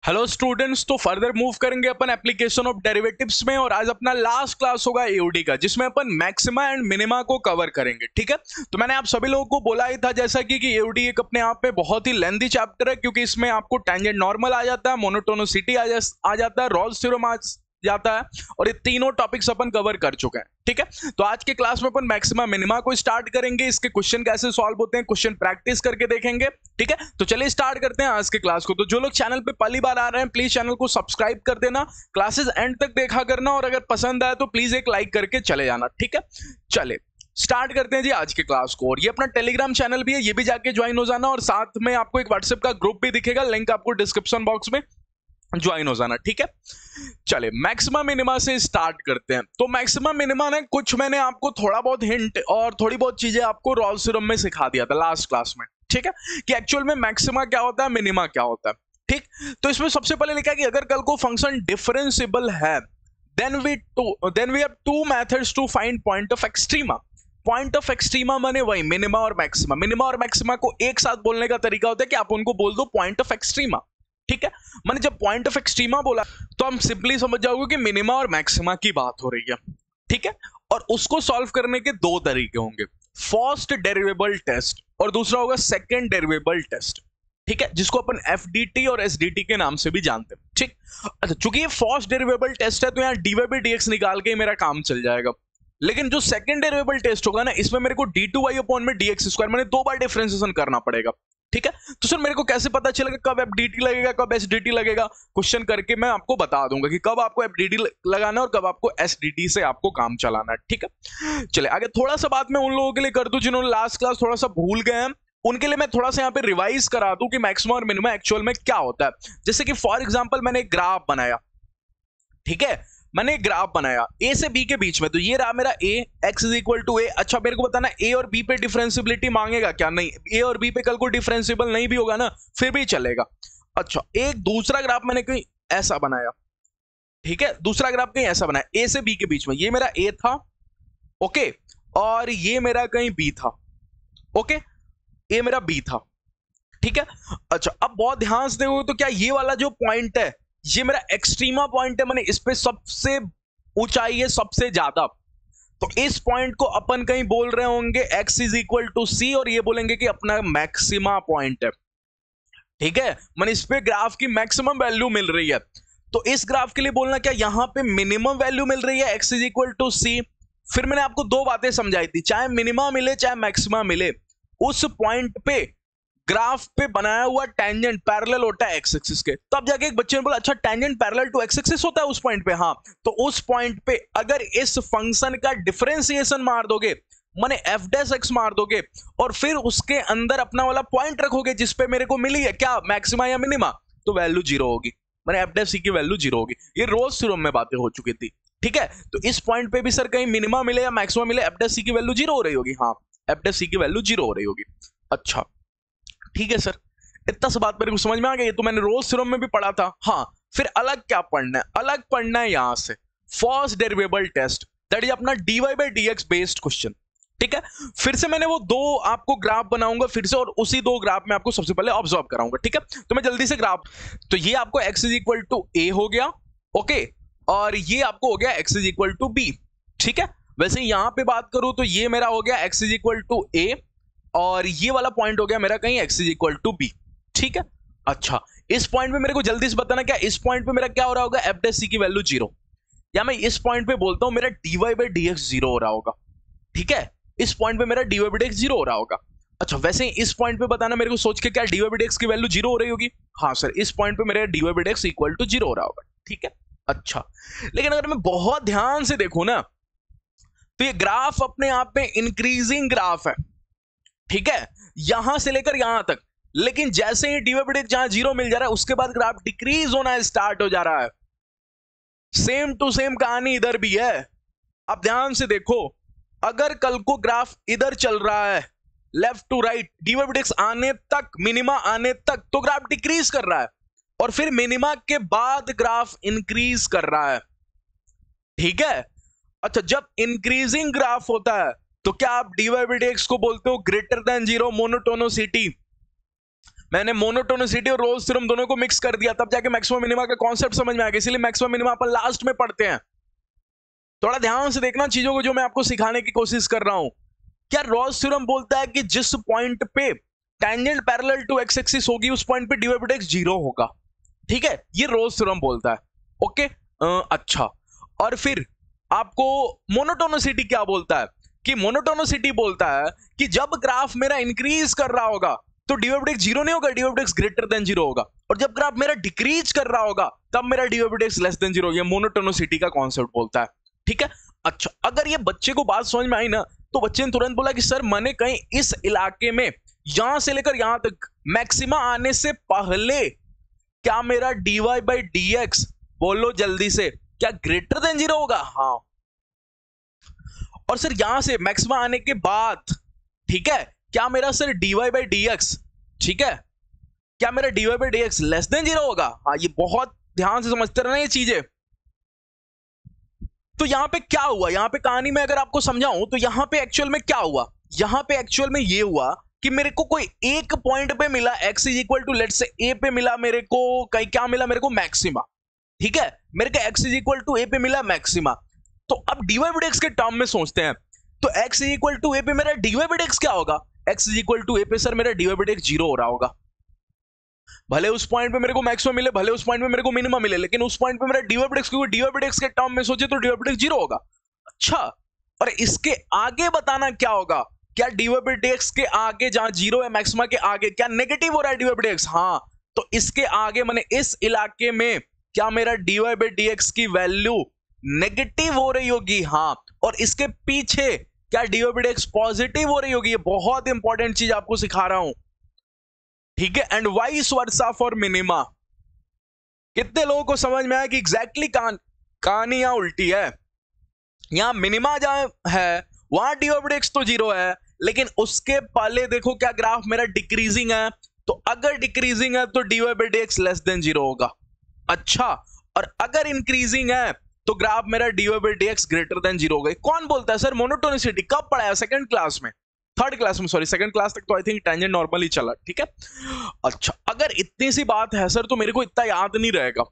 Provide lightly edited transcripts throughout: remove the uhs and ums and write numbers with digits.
Hello students, तो further move करेंगे अपन application of derivatives में। और आज अपना लास्ट क्लास होगा एओडी का, जिसमें अपन मैक्सिमा एंड मिनिमा को कवर करेंगे। ठीक है, तो मैंने आप सभी लोगों को बोला ही था जैसा कि एओडी एक अपने आप में बहुत ही लेंथी चैप्टर है, क्योंकि इसमें आपको टेंजेंट नॉर्मल आ जाता है, मोनोटोनिसिटी आ जाता है, रॉल्स थ्योरम आ जाता है, और ये तीनों टॉपिक्स अपन कवर कर चुके हैं। ठीक है, तो आज के क्लास में अपन मैक्सिमा मिनिमा को स्टार्ट करेंगे। इसके क्वेश्चन कैसे सॉल्व होते हैं, क्वेश्चन प्रैक्टिस करके देखेंगे। ठीक है, तो चलिए स्टार्ट करते हैं आज के क्लास को। तो जो लोग चैनल पे पहली बार आ रहे हैं, प्लीज चैनल को सब्सक्राइब कर देना, क्लासेस एंड तक देखा करना, और अगर पसंद आए तो प्लीज एक लाइक करके चले जाना। ठीक है, चले स्टार्ट करते हैं जी आज के क्लास को। और ये अपना टेलीग्राम चैनल भी है, ये भी जाके ज्वाइन हो जाना, और साथ में आपको एक व्हाट्सएप का ग्रुप भी दिखेगा, लिंक आपको डिस्क्रिप्शन बॉक्स में ज्वाइन हो जाना। ठीक है, चले मैक्सिमा मिनिमा से स्टार्ट करते हैं। तो मैक्सिमा मिनिमा ने कुछ मैंने आपको थोड़ा बहुत हिंट और थोड़ी बहुत चीजें आपको रॉल्स थ्योरम में सिखा दिया था लास्ट क्लास में। ठीक है, कि एक्चुअल में मैक्सिमा क्या होता है, मिनिमा क्या होता है। ठीक, तो इसमें सबसे पहले लिखा है कि अगर कल को फंक्शन डिफरेंशिएबल है then we have two methods to find point of extrema. Point of extrema माने वही मिनिमा और मैक्सिमा। मिनिमा और मैक्सिमा को एक साथ बोलने का तरीका होता है कि आप उनको बोल दो पॉइंट ऑफ एक्सट्रीमा। ठीक है, मैंने जब पॉइंट ऑफ एक्सट्रीमा बोला तो हम सिंपली समझ जाओगे कि मिनिमा और मैक्सिमा की बात हो रही है। ठीक है, और उसको सॉल्व करने के दो तरीके होंगे, फर्स्ट डेरिवेबल टेस्ट और दूसरा होगा सेकंड डेरिवेबल टेस्ट। ठीक है, जिसको अपन एफडीटी और एसडीटी के नाम से भी जानते हैं। ठीक, अच्छा चूंकि ये फर्स्ट डेरिवेबल टेस्ट है तो यहाँ d y by d x निकाल के ही मेरा काम चल जाएगा। लेकिन जो सेकंड डेरिवेबल टेस्ट होगा ना, इसमें मेरे को डी टू वाई अपॉन में डी एक्स स्क्वायर मैंने दो बार डिफरेंशिएशन करना पड़ेगा। ठीक है, तो सर मेरे को कैसे पता चलेगा कब एफडीटी लगेगा कब एसडीटी लगेगा? क्वेश्चन करके मैं आपको बता दूंगा कि कब आपको एफडीटी लगाना है और कब आपको एसडीटी से आपको काम चलाना है। ठीक है, चले आगे थोड़ा सा बात मैं उन लोगों के लिए कर दूं जिन्होंने लास्ट क्लास थोड़ा सा भूल गए हैं, उनके लिए मैं थोड़ा सा यहाँ पे रिवाइज करा दूं कि मैक्सिमा और मिनिमा एक्चुअल में क्या होता है। जैसे कि फॉर एग्जाम्पल मैंने एक ग्राफ बनाया। ठीक है, मैंने एक ग्राफ बनाया ए से बी के बीच में, तो ये रहा मेरा ए, एक्स इज इक्वल टू ए। अच्छा मेरे को बताना ए और बी पे डिफरेंशियबिलिटी मांगेगा क्या? नहीं, ए और बी पे कल को डिफरेंशियबल नहीं भी होगा ना, फिर भी चलेगा। अच्छा एक दूसरा ग्राफ मैंने कहीं ऐसा बनाया। ठीक है, दूसरा ग्राफ कहीं ऐसा बनाया ए से बी के बीच में, ये मेरा ए था, ओके, और ये मेरा कहीं बी था, ओके, ये मेरा बी था। ठीक है, अच्छा अब बहुत ध्यान से देखो तो क्या ये वाला जो पॉइंट है ये मेरा एक्सट्रीमा पॉइंट है, मैंने इस पे सबसे ऊंचाई है सबसे ज्यादा, तो इस पॉइंट को अपन कहीं बोल रहे होंगे x इज इक्वल टू सी, और ये बोलेंगे कि अपना मैक्सिमा पॉइंट है। ठीक है, मैंने इस पे ग्राफ की मैक्सिमम वैल्यू मिल रही है, तो इस ग्राफ के लिए बोलना क्या, यहां पे मिनिमम वैल्यू मिल रही है x इज इक्वल टू सी। फिर मैंने आपको दो बातें समझाई थी, चाहे मिनिमा मिले चाहे मैक्सिमा मिले, उस पॉइंट पे ग्राफ पे बनाया हुआ टेंजेंट पैरेलल होता है एक्स एक्सिस के। तब जाके एक बच्चे ने बोला अच्छा tangent parallel to x axis होता है उस पॉइंट पे? हाँ, तो उस पॉइंट पे अगर इस फंक्शन का डिफरेंशिएशन मार दोगे, माने एफ डैश एक्स मार दोगे, और फिर उसके अंदर अपना वाला पॉइंट रखोगे जिस पे मेरे को मिली है क्या, मैक्सिमा या मिनिमा, तो वैल्यू जीरो होगी, माने एफ डैश सी की वैल्यू जीरो होगी। ये रोल्स थ्योरम में बातें हो चुकी थी। ठीक है, तो इस पॉइंट पे भी सर कहीं मिनिमा मिले या मैक्सिमा मिले, एफ डैश सी की वैल्यू जीरो हो रही होगी। हाँ, एफ डैश सी की वैल्यू जीरो हो रही होगी। अच्छा ठीक है सर, इतना सा बात मेरे को समझ में आ गई, तो मैंने रोल्स थ्योरम में भी पढ़ा था। हाँ, फिर अलग क्या पढ़ना है, अलग पढ़ना है यहां से फर्स्ट डेरिवेबल टेस्ट, दैट इज अपना dy by dx based question. ठीक है, फिर से मैंने वो दो आपको ग्राफ बनाऊंगा फिर से, और उसी दो ग्राफ में आपको सबसे पहले ऑब्जर्व कराऊंगा। ठीक है, तो मैं जल्दी से ग्राफ, तो ये आपको x is equal to a हो गया, ओके, और ये आपको हो गया x is equal to b. ठीक है, वैसे यहां पे बात करूं तो ये मेरा हो गया x is equal to a, और ये वाला पॉइंट हो गया मेरा कहीं x is equal to b. ठीक है, अच्छा इस पॉइंट पे मेरे को जल्दी से बताना क्या, इस पॉइंट पे मेरा क्या हो रहा होगा, एफ डैश सी की वैल्यू जीरो, या मैं इस पॉइंट पे बोलता हूं मेरा dy बाई dx जीरो हो रहा होगा। ठीक है, इस पॉइंट पे मेरा dy बाई dx जीरो हो रहा होगा। अच्छा वैसे ही इस पॉइंट पे बताना मेरे को सोच के क्या dy बाई dx की वैल्यू जीरो हो रही होगी? हाँ सर, इस पॉइंट पे मेरा dy by dx equal to zero हो रहा होगा। ठीक है, अच्छा लेकिन अगर मैं बहुत ध्यान से देखूं ना, तो ये ग्राफ अपने आप में इंक्रीजिंग ग्राफ है। ठीक है, यहां से लेकर यहां तक, लेकिन जैसे ही डिवाइडेड जहां जीरो मिल जा रहा है उसके बाद ग्राफ डिक्रीज होना स्टार्ट हो जा रहा है। सेम टू सेम कहानी इधर भी है। अब ध्यान से देखो, अगर कल को ग्राफ इधर चल रहा है लेफ्ट टू राइट, डिवाइडेड आने तक, मिनिमा आने तक, तो ग्राफ डिक्रीज कर रहा है, और फिर मिनिमा के बाद ग्राफ इंक्रीज कर रहा है। ठीक है, अच्छा जब इंक्रीजिंग ग्राफ होता है तो क्या आप dy बाई dx को बोलते हो ग्रेटर देन जीरो मोनोटोनिसिटी? मैंने मोनोटोनिसिटी और रोल्स थ्योरम दोनों को मिक्स कर दिया, तब जाके मैक्सिमम मिनिमा का कॉन्सेप्ट समझ में आ गया, इसलिए मैक्सिमम मिनिमा अपन लास्ट में पढ़ते हैं। थोड़ा ध्यान से देखना चीजों को जो मैं आपको सिखाने की कोशिश कर रहा हूं। क्या रॉल्स थ्योरम बोलता है कि जिस पॉइंट पे tangent parallel to x axis होगी उस पॉइंट पे dy by dx 0 होगा, ठीक है, ये रॉल्स थ्योरम बोलता है। ओके, अच्छा, और फिर आपको मोनोटोनिसिटी क्या बोलता है कि मोनोटोनिसिटी बोलता है कि जब ग्राफ मेरा इंक्रीज कर रहा होगा तो dy by dx 0 नहीं होगा, dy by dx greater than 0 होगा, और जब ग्राफ मेरा डिक्रीज कर रहा होगा तब मेरा dy by dx less than 0 होगा। मोनोटोनिसिटी का कॉन्सेप्ट बोलता है, ठीक है। अच्छा, अगर ये बच्चे को बात समझ में आई ना, तो बच्चे ने तुरंत बोला कि सर मैंने कहीं इस इलाके में यहां से लेकर यहां तक मैक्सिमा आने से पहले क्या मेरा dy by dx, बोलो जल्दी से, क्या ग्रेटर देन 0 होगा? हाँ। और सर यहां से मैक्सिमा आने के बाद, ठीक है, क्या मेरा सर dy by dx, ठीक है, क्या मेरा dy by dx less than 0 होगा? हाँ, ये बहुत ध्यान से समझते रहना ये चीजें। तो यहां पे क्या हुआ, यहां पे कहानी में अगर आपको समझाऊं तो यहां पे एक्चुअल में क्या हुआ, यहां पे एक्चुअल में ये हुआ कि मेरे को कोई एक पॉइंट पे मिला x is equal to let's say a पे मिला मेरे को, कहीं क्या मिला मेरे को, मैक्सिमा, ठीक है, मेरे को x is equal to a पे मिला मैक्सिमा। तो अब dy by dx के टर्म में सोचते हैं, तो x is equal to a पे मेरा dy by dx क्या होगा? x is equal to a पे सर मेरा dy by dx 0 हो रहा होगा। भले उस पॉइंट पे मेरे को मैक्सिमम मिले, भले उस पॉइंट पे मेरे को मिनिमम मिले, लेकिन उस पॉइंट पे मेरा dy by dx, क्योंकि dy by dx के टर्म में सोचे तो dy by dx 0 होगा। अच्छा, और इसके आगे बताना क्या होगा, क्या dy by dx के आगे जहां 0 है मैक्सिमा के आगे क्या नेगेटिव हो रहा है dy by dx? हाँ, तो इसके आगे मैंने इस इलाके में क्या मेरा dy by dx की वैल्यू नेगेटिव हो रही होगी? हाँ, और इसके पीछे क्या dy by dx पॉजिटिव हो रही होगी? ये बहुत इंपॉर्टेंट चीज आपको सिखा रहा हूं, ठीक है। And vice versa for minima. कितने लोगों को समझ में आया कि एग्जैक्टली कहानी यहां उल्टी है? यहां मिनिमा जहां है वहां dy by dx तो 0 है, लेकिन उसके पहले देखो क्या ग्राफ मेरा डिक्रीजिंग है, तो अगर डिक्रीजिंग है तो dy by dx less than 0 होगा। अच्छा, और अगर इंक्रीजिंग है तो ग्राफ मेरा dy by dx greater than 0 होगा। कौन बोलता है? Sir monotonicity. कब पढ़ाया? सेकंड क्लास में, थर्ड क्लास में, सॉरी सेकंड क्लास तक तो आई थिंक टेंजेंट नॉर्मल ही चला, ठीक है। अच्छा, अगर इतनी सी बात है सर तो मेरे को इतना याद नहीं रहेगा,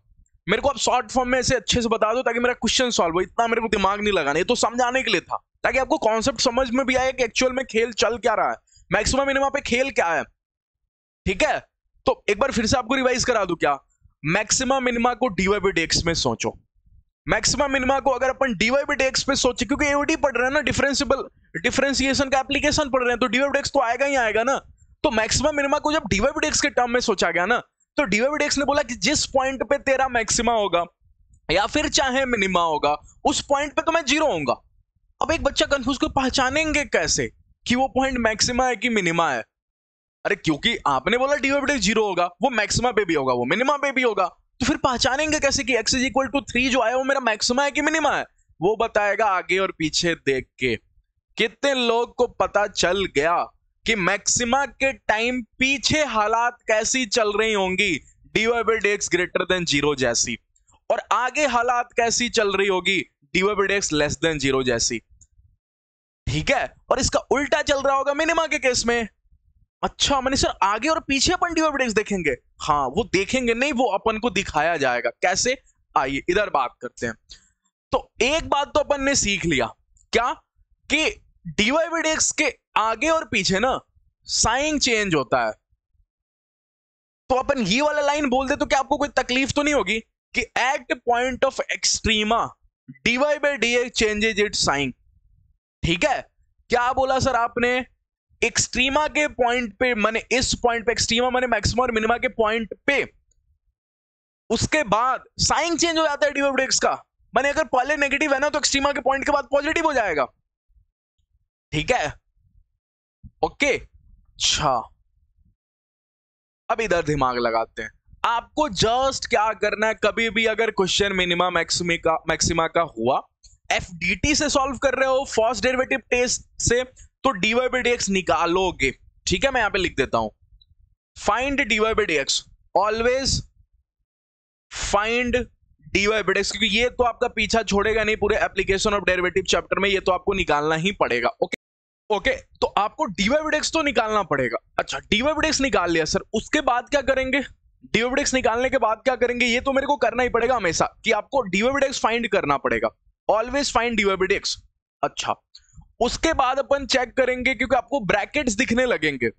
मेरे को आप शॉर्ट फॉर्म में ऐसे अच्छे से बता दो ताकि मेरा क्वेश्चन सॉल्व हो, इतना मेरे को दिमाग नहीं लगाना, ये तो समझाने के लिए था ताकि आपको कॉन्सेप्ट समझ में भी आए कि एक्चुअल में खेल चल क्या रहा है, मैक्सिमम मिनिमम पे खेल क्या है, ठीक है। तो एक बार फिर से आपको रिवाइज करा दूं क्या? मैक्सिमम मिनिमा को dy by dx में सोचो, मैक्सिमम मिनिमा को अगर अपन dy by dx पे सोचे, क्योंकि एओडी पढ़ रहे हैं ना, डिफरेंशिएशन का एप्लीकेशन पढ़ रहे हैं, तो dy by dx तो आएगा ही आएगा ना। तो मैक्सिमम मिनिमा को जब dy by dx के टर्म में सोचा गया ना, तो dy by dx ने बोला कि जिस पॉइंट पे तेरा मैक्सिमा होगा या फिर चाहे मिनिमा होगा उस पॉइंट पे तो मैं 0 होऊंगा। अब एक बच्चा कंफ्यूज, को पहचानेंगे कैसे कि वो पॉइंट मैक्सिमा है कि मिनिमा है? अरे क्योंकि आपने बोला dy by dx 0 होगा, वो मैक्सिमा पे भी होगा, वो मिनिमा पे भी होगा, तो फिर पहचानेंगे कैसे कि x इज इक्वल टू 3 जो आया वो मेरा मैक्सिमा है कि मिनिमा है? वो बताएगा आगे और पीछे देख के। कितने लोग को पता चल गया कि मैक्सिमा के टाइम पीछे हालात कैसी चल रही होंगी, dy by dx greater than 0 जैसी, और आगे हालात कैसी चल रही होगी, dy by dx less than 0 जैसी, ठीक है। और इसका उल्टा चल रहा होगा मिनिमा के केस में। अच्छा, मैंने सर आगे और पीछे अपन dy by dx देखेंगे? हाँ, वो देखेंगे नहीं, वो अपन को दिखाया जाएगा। कैसे? आइए इधर बात करते हैं। तो एक बात तो अपन ने सीख लिया, क्या कि dy by dx के आगे और पीछे ना साइन चेंज होता है। तो अपन ये वाला लाइन बोल दे तो क्या आपको कोई तकलीफ तो नहीं होगी कि at point of extrema dy by dx changes its sign, ठीक है। क्या बोला सर आपने? एक्सट्रीमा के पॉइंट पे, माने इस पॉइंट पे, एक्सट्रीमा माने मैक्सिमम और मिनिमा के पॉइंट पे, उसके बाद साइन चेंज हो जाता है dy by dx का। माने अगर पहले नेगेटिव है ना तो एक्सट्रीमा के पॉइंट के बाद पॉजिटिव हो जाएगा, ठीक है। ओके, अच्छा, अब इधर दिमाग लगाते हैं। आपको जस्ट क्या करना है, कभी भी अगर क्वेश्चन मिनिमा मैक्सिमा का हुआ, एफडीटी से सॉल्व कर रहे हो, फर्स्ट डेरिवेटिव टेस्ट से, तो dy by dx निकालोगे, ठीक है। मैं यहां पे लिख देता हूं, find dy by dx, always find dy by dx, क्योंकि ये तो आपका पीछा छोड़ेगा नहीं पूरे एप्लीकेशन ऑफ डेरिवेटिव चैप्टर में, ये तो आपको निकालना ही पड़ेगा, ओके। ओके तो आपको डीवाई/डिक्स तो निकालना पड़ेगा। अच्छा डीवाई/डिक्स निकाल लिया सर, उसके बाद क्या करेंगे? डीवाई/डिक्स निकालने के बाद क्या करेंगे? ये तो मेरे को करना ही पड़ेगा हमेशा कि आपको डीवाई/डिक्स फाइंड करना पड़ेगा। Always find dy dx. अच्छा उसके बाद अपन चेक करेंगे क्योंकि आपको ब्रैकेट्स दिखने लगेंगे,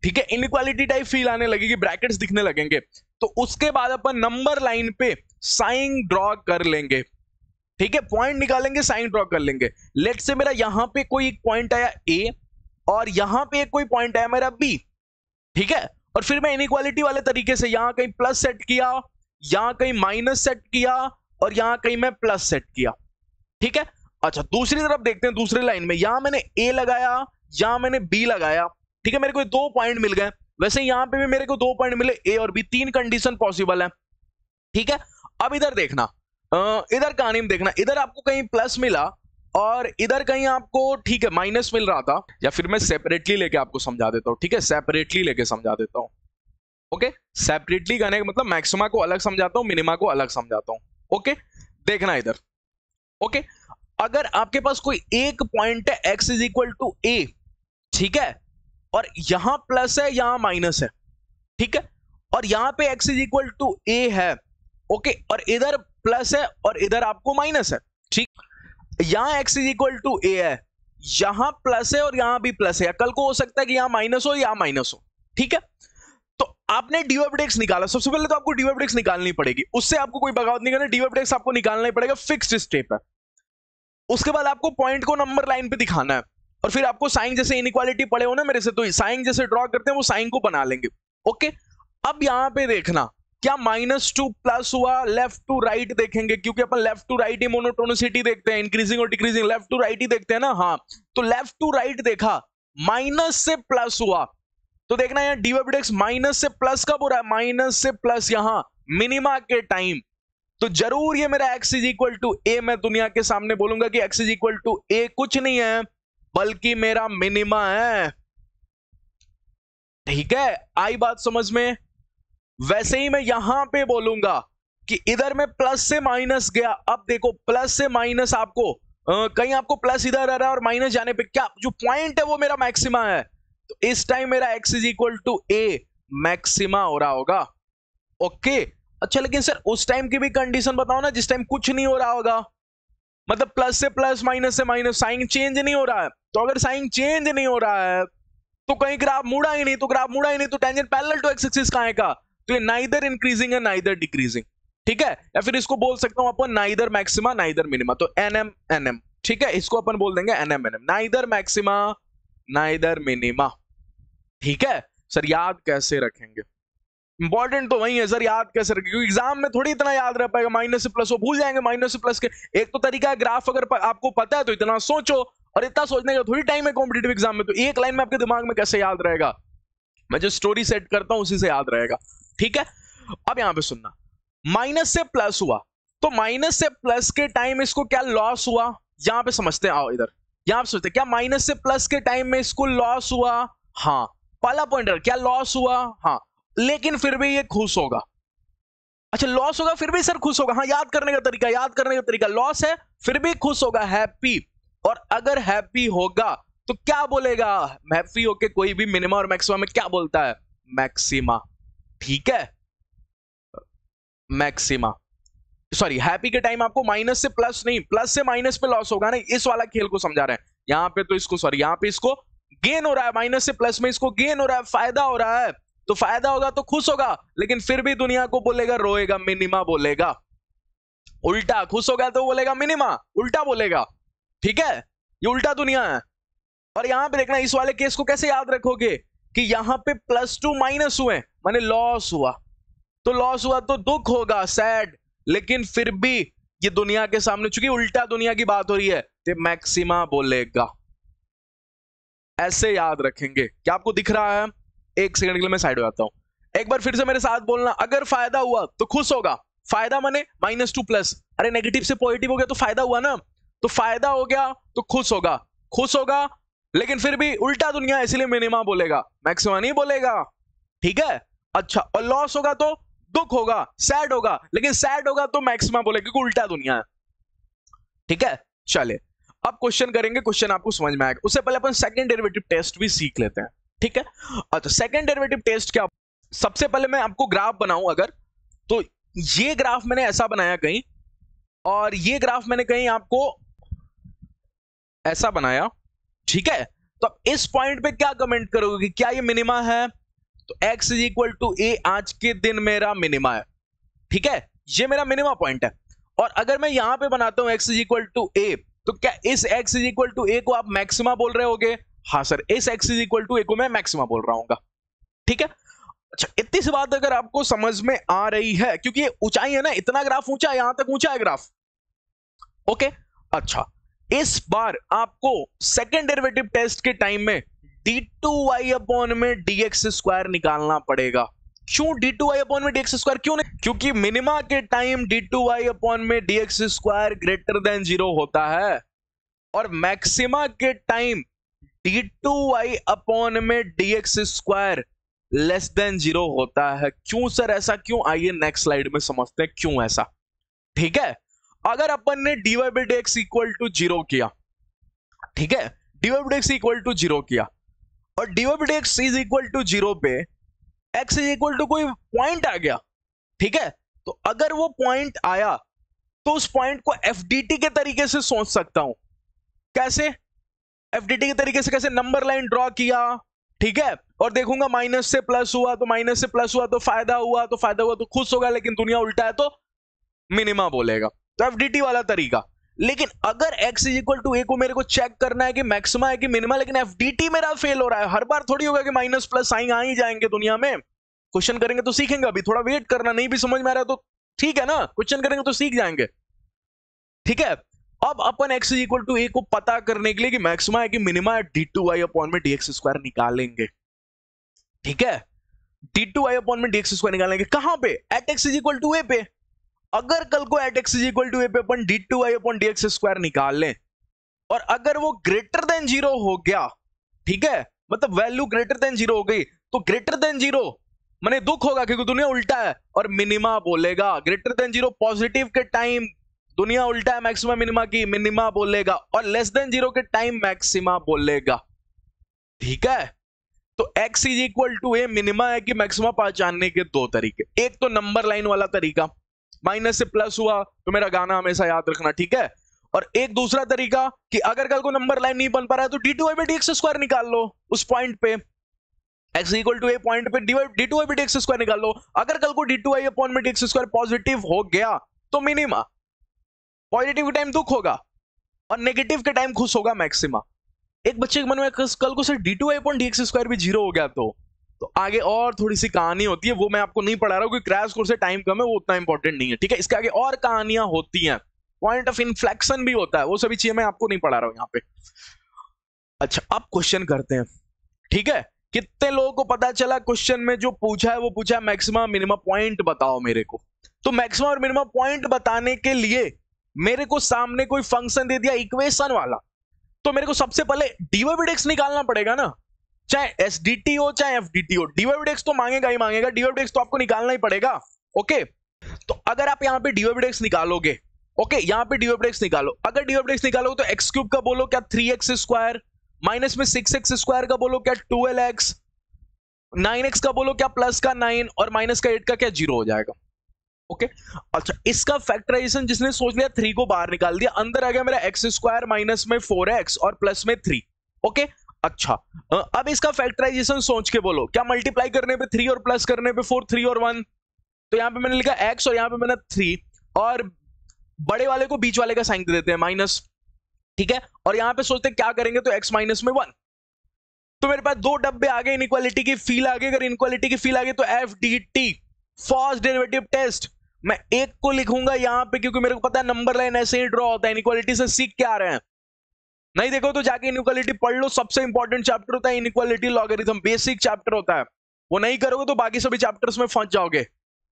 ठीक है, इनइक्वालिटी टाइप फील आने लगेगी, ब्रैकेट्स दिखने लगेंगे, तो उसके बाद अपन नंबर लाइन पे साइन ड्रॉ कर लेंगे, ठीक है, पॉइंट निकालेंगे, साइन ड्रॉ कर लेंगे। लेट से मेरा यहां पे कोई पॉइंट आया ए और यहां पे कोई पॉइंट आया मेरा बी, ठीक है, और फिर मैं इनइक्वालिटी वाले तरीके से यहां कहीं प्लस सेट किया, यहां कहीं माइनस सेट किया और यहां कहीं मैं प्लस सेट किया, ठीक है। अच्छा दूसरी तरफ देखते हैं, दूसरी लाइन में यहां मैंने ए लगाया, यहां मैंने बी लगाया, ठीक है, मेरे को दो पॉइंट मिल गए। वैसे यहां पे भी मेरे को दो पॉइंट मिले, ए और बी, तीन कंडीशन पॉसिबल है, ठीक है। अब इधर देखना, इधर कहानी में देखना, इधर आपको कहीं प्लस मिला और इधर कहीं आपको, ठीक है, माइनस मिल रहा था, या फिर मैं सेपरेटली लेके आपको समझा देता हूं, ठीक है, सेपरेटली लेके समझा देता हूं। ओके सेपरेटली कहने का मतलब मैक्सिमा को अलग समझाता हूं, मिनिमा को अलग समझाता हूं। ओके देखना इधर, ओके अगर आपके पास कोई एक पॉइंट है x इज इक्वल टू ए, ठीक है, और यहां प्लस है यहां माइनस है, ठीक है, और यहां पे x इज इक्वल टू ए है, ओके, और इधर प्लस है और इधर आपको माइनस है, ठीक, यहां x इज इक्वल टू ए है, यहां प्लस है और यहां भी प्लस है, कल को हो सकता है कि यहां माइनस हो यहां माइनस हो, ठीक है। तो आपने डीवाई/डिक्स निकाला, सबसे पहले तो आपको डीवाई/डिक्स निकालनी पड़ेगी, उससे आपको कोई बगावत नहीं करना, डीवाई/डिक्स आपको निकालना ही पड़ेगा, फिक्स्ड स्टेप है। उसके बाद आपको पॉइंट को नंबर लाइन पे दिखाना है और फिर आपको साइन, जैसे इनइक्वालिटी पढ़े हो ना मेरे से, तो साइन जैसे ड्रॉ करते हैं वो साइन को बना लेंगे। ओके अब यहां पे देखना, क्या -2 प्लस हुआ, लेफ्ट टू राइट देखेंगे क्योंकि अपन लेफ्ट टू राइट ही मोनोटोनिसिटी देखते हैं, इंक्रीजिंग और डिक्रीजिंग लेफ्ट टू राइट ही देखते हैं ना, हाँ, तो लेफ्ट टू राइट देखा, माइनस से प्लस हुआ, तो देखना यहाँ डीवाई/डिक्स माइनस से प्लस कब हो रहा है, माइनस से प्लस यहां मिनिमा के टाइम, तो जरूर ये मेरा x इज इक्वल टू ए, मैं दुनिया के सामने बोलूंगा कि x इज इक्वल टू ए कुछ नहीं है बल्कि मेरा मिनिमा है, ठीक है, आई बात समझ में। वैसे ही मैं यहां पे बोलूंगा कि इधर में प्लस से माइनस गया, अब देखो प्लस से माइनस आपको कहीं आपको प्लस इधर आ रहा है और माइनस जाने पे क्या जो पॉइंट है वो मेरा मैक्सिमा है, तो इस टाइम मेरा x is equal to a maxima हो रहा होगा। ओके अच्छा लेकिन सर उस टाइम की भी कंडीशन बताओ ना जिस टाइम कुछ नहीं हो रहा होगा, मतलब प्लस से प्लस माइनस से माइनस, साइन चेंज नहीं हो रहा है, तो अगर साइन चेंज नहीं हो रहा है तो कहीं ग्राफ मुड़ा ही नहीं, तो ग्राफ मुड़ा ही नहीं तो tangent parallel to x axis कहां का, तो ये नाइदर इंक्रीजिंग है नाइदर डिक्रीजिंग, ठीक है, या फिर इसको बोल सकता हूं अपन नाइदर मैक्सिमा नाइदर मिनिमा, तो एनएम एनएम, ठीक है, इसको अपन बोल देंगे NM NM, neither maxima neither minima, ठीक है। सर याद कैसे रखेंगे, इंपॉर्टेंट तो वही है सर, याद कैसे रखेंगे, क्योंकि एग्जाम में थोड़ी इतना याद रह पाएगा, माइनस से प्लस वो भूल जाएंगे, माइनस से प्लस के एक तो तरीका है, ग्राफ अगर आपको पता है तो इतना सोचो, और इतना सोचने का थोड़ी टाइम है कॉम्पिटिटिव एग्जाम में, तो एक लाइन में आपके दिमाग में कैसे याद रहेगा, मैं जो स्टोरी सेट करता हूं उसी से याद रहेगा, ठीक है। अब यहां पे सुनना, माइनस से प्लस हुआ, तो माइनस से प्लस के टाइम इसको क्या लॉस हुआ, यहां पे समझते हैं, आओ इधर, यहां पे सोचते हैं क्या माइनस से प्लस के टाइम में इसको लॉस हुआ, हाँ, पहला पॉइंटर क्या लॉस हुआ, हाँ, लेकिन फिर भी ये खुश होगा, अच्छा लॉस होगा फिर भी सर खुश होगा, हाँ, याद करने का तरीका, याद करने का तरीका, लॉस है फिर भी खुश होगा, हैप्पी, और अगर हैप्पी होगा तो क्या बोलेगा, हैप्पी होके कोई भी मिनिमा और मैक्सिमा में क्या बोलता है, मैक्सिमा, ठीक है, मैक्सिमा, सॉरी हैप्पी के टाइम आपको माइनस से प्लस नहीं, प्लस से माइनस पे लॉस होगा ना, इस वाला खेल को समझा रहे हैं, यहां पे तो इसको सॉरी यहां पे इसको गेन हो रहा है, माइनस से प्लस में इसको गेन हो रहा है, फायदा हो रहा है, तो फायदा होगा तो खुश होगा, लेकिन फिर भी दुनिया को बोलेगा रोएगा, मिनिमा बोलेगा, उल्टा खुश होगा तो बोलेगा मिनिमा, उल्टा बोलेगा, ठीक है, ये उल्टा दुनिया है। और यहां पे देखना इस वाले केस को कैसे याद रखोगे कि यहां पे +2 माइनस हुए माने लॉस हुआ, तो लॉस हुआ तो दुख होगा, सैड, लेकिन फिर भी ये दुनिया के सामने चूंकि उल्टा दुनिया की बात हो रही है तो मैक्सिमा बोलेगा, ऐसे याद रखेंगे। क्या आपको दिख रहा है, एक सेकंड के लिए मैं साइड हो जाता हूं, एक बार फिर से मेरे साथ बोलना, अगर फायदा हुआ तो खुश होगा, फायदा माने -2 प्लस, अरे नेगेटिव से पॉजिटिव हो गया तो फायदा हुआ ना, तो फायदा हो गया तो खुश होगा, खुश होगा लेकिन फिर भी उल्टा दुनिया, इसलिए मिनिमा बोलेगा, मैक्सिमा नहीं बोलेगा, ठीक है। अच्छा और लॉस होगा तो दुख होगा, सैड होगा, लेकिन सैड होगा तो मैक्सिमा बोलेगा क्योंकि उल्टा दुनिया है, ठीक है। चले अब क्वेश्चन करेंगे, क्वेश्चन आपको समझ में आएगा। उससे पहले अपन सेकंड डेरिवेटिव टेस्ट भी सीख लेते हैं, ठीक है। अच्छा, सेकंड डेरिवेटिव टेस्ट क्या, सबसे पहले मैं आपको ग्राफ बनाऊं अगर, तो ये ग्राफ मैंने ऐसा बनाया कहीं, और ये ग्राफ मैंने कहीं आपको ऐसा बनाया, ठीक है। तो अब इस पॉइंट पे क्या कमेंट करोगे कि क्या ये मिनिमा है? तो x इज इक्वल टू ए आज के दिन मेरा मिनिमा है, ठीक है, ये मेरा मिनिमा पॉइंट है। और अगर मैं यहां पे बनाता हूं x इज इक्वल टू ए, तो क्या इस x इज इक्वल टू ए को आप मैक्सिमा बोल रहे होगे? हाँ सर, इस x इज इक्वल टू ए को मैं मैक्सिमा बोल रहा हूँ, ठीक है। अच्छा, इतनी सी बात अगर आपको समझ में आ रही है, क्योंकि ये ऊंचाई है ना, इतना ग्राफ ऊंचा है, यहां तक ऊंचा है ग्राफ, ओके। अच्छा, इस बार आपको सेकेंड डेरिवेटिव टेस्ट के टाइम में d2y अपॉन में dx स्क्वायर निकालना पड़ेगा। क्यों d2y अपॉन में dx स्क्वायर? क्यों नहीं? क्योंकि मिनिमा के टाइम d2y अपॉन में dx स्क्वायर ग्रेटर देन 0 होता है, और मैक्सिमा के टाइम d2y अपॉन में dx स्क्वायर लेस देन 0 होता है। क्यों सर, ऐसा क्यों? आइए नेक्स्ट स्लाइड में समझते हैं क्यों ऐसा, ठीक है। अगर अपन ने dy by dx equal to 0 किया, ठीक है, dy by dx equal to 0 किया, और dy by dx is equal to 0 पे x इज इक्वल टू कोई पॉइंट आ गया, ठीक है। तो अगर वो पॉइंट आया तो उस पॉइंट को fdt के तरीके से सोच सकता हूं। कैसे fdt के तरीके से? कैसे? नंबर लाइन ड्रॉ किया, ठीक है, और देखूंगा माइनस से प्लस हुआ तो माइनस से प्लस हुआ तो फायदा हुआ, तो फायदा हुआ तो खुश होगा, लेकिन दुनिया उल्टा है तो मिनिमा बोलेगा, तो एफडीटी वाला तरीका। लेकिन अगर x इज इक्वल टू ए को मेरे को चेक करना है कि मैक्सिमा है कि मिनिमा, लेकिन एफडीटी मेरा फेल हो रहा है, हर बार थोड़ी होगा कि माइनस प्लस साइन आ ही जाएंगे दुनिया में। क्वेश्चन करेंगे तो सीखेंगे, अभी थोड़ा वेट करना, नहीं भी समझ में आ रहा है तो ठीक है ना, क्वेश्चन करेंगे तो सीख जाएंगे, ठीक है। अब अपन x इज इक्वल टू ए को पता करने के लिए कि मैक्सिमा है कि मिनिमा है, d2y अपॉन में dx स्क्वायर निकालेंगे, ठीक है। d2y अपॉन में dx स्क्वायर निकालेंगे कहां पे? At x is equal to a पे। अगर कल को at x is equal to a पे अपन d2y अपॉन dx स्क्वायर निकाल लें, और अगर वो ग्रेटर देन 0 हो गया, ठीक है, मतलब वैल्यू ग्रेटर देन 0 हो गई, तो ग्रेटर देन 0 माने दुख होगा क्योंकि दुनिया उल्टा है, और मिनिमा बोलेगा। ग्रेटर देन 0 पॉजिटिव के टाइम दुनिया उल्टा है मैक्सिमा मिनिमा की, मिनिमा बोलेगा, और लेस देन 0 के टाइम मैक्सिमा बोलेगा, ठीक है। तो x is equal to a minima है कि मैक्सिमा पहचानने के दो तरीके, एक तो नंबर लाइन वाला तरीका, माइनस से प्लस हुआ तो मेरा गाना हमेशा याद रखना, ठीक है। और एक दूसरा तरीका कि अगर कल को नंबर लाइन नहीं बन पा रहा है तो d2y by dx स्क्वायर निकाल लो उस पॉइंट पे, x equal to a point पे d2y by dx स्क्वायर निकाल लो। अगर कल को d2y अपॉन में dx स्क्वायर पॉजिटिव हो गया तो मिनिमा, पॉजिटिव के टाइम दुख होगा और नेगेटिव के टाइम खुश होगा मैक्सिमा। एक बच्चे के मन में कल को sir d2y upon dx square भी 0 हो गया तो आगे और थोड़ी सी कहानी होती है, वो मैं आपको नहीं पढ़ा रहा हूं क्योंकि क्रैश कोर्स से टाइम कम है, वो उतना इंपॉर्टेंट नहीं है, ठीक है। इसके आगे और कहानियां होती हैं, पॉइंट ऑफ इन्फ्लेक्शन भी होता है, वो सभी चीजें मैं आपको नहीं पढ़ा रहा हूं यहाँ पे। अच्छा, अब क्वेश्चन करते हैं, ठीक है। कितने लोगों को पता चला क्वेश्चन में जो पूछा है वो पूछा है मैक्सिमम मिनिमम पॉइंट बताओ मेरे को। तो मैक्सिमम और मिनिमम पॉइंट बताने के लिए मेरे को सामने कोई फंक्शन दे दिया इक्वेशन वाला, तो मेरे को सबसे पहले dy by dx निकालना पड़ेगा ना, चाहे SDT हो चाहे FDT हो, dy by dx तो मांगेगा ही मांगेगा, dy by dx तो आपको निकालना ही पड़ेगा, ओके। तो अगर आप यहाँ पे dy by dx निकालोगे, ओके, यहाँ पे dy by dx निकालो, अगर dy by dx निकालोगे तो x क्यूब का बोलो क्या 3x स्क्वायर, माइनस में 6x स्क्वायर का बोलो क्या 12x, 9x का बोलो क्या प्लस का 9, और माइनस का 8 का क्या 0 हो जाएगा, ओके। अच्छा, इसका फैक्टराइजेशन जिसने सोच लिया 3 को बाहर निकाल दिया, अंदर आ गया मेरा x स्क्वायर माइनस में 4x और प्लस में 3, ओके। अच्छा, अब इसका फैक्टराइजेशन सोच के बोलो, क्या मल्टीप्लाई करने पे 3 और प्लस करने पे 4, 3 और 1, तो यहां पे मैंने लिखा x और यहां पे मैंने 3, और बड़े वाले को बीच वाले का साइन दे देते हैं माइनस, ठीक है। और यहां पे सोचते क्या करेंगे तो x माइनस में 1, तो मेरे पास दो डब्बे आ गए, इनइक्वालिटी की फील आ गई। अगर इनइक्वालिटी की फील आ गई तो FDT फर्स्ट डेरिवेटिव टेस्ट मैं एक को लिखूंगा यहां पे, क्योंकि मेरे को पता है नंबर लाइन ऐसे ही ड्रॉ होता है, इनइक्वालिटी से सीख के आ रहे हैं। नहीं देखो तो जाके इनइक्वालिटी पढ़ लो, सबसे इंपॉर्टेंट चैप्टर होता है इनइक्वालिटी लॉगरिथम, बेसिक चैप्टर होता है, वो नहीं करोगे तो बाकी सभी चैप्टर्स में फंस जाओगे,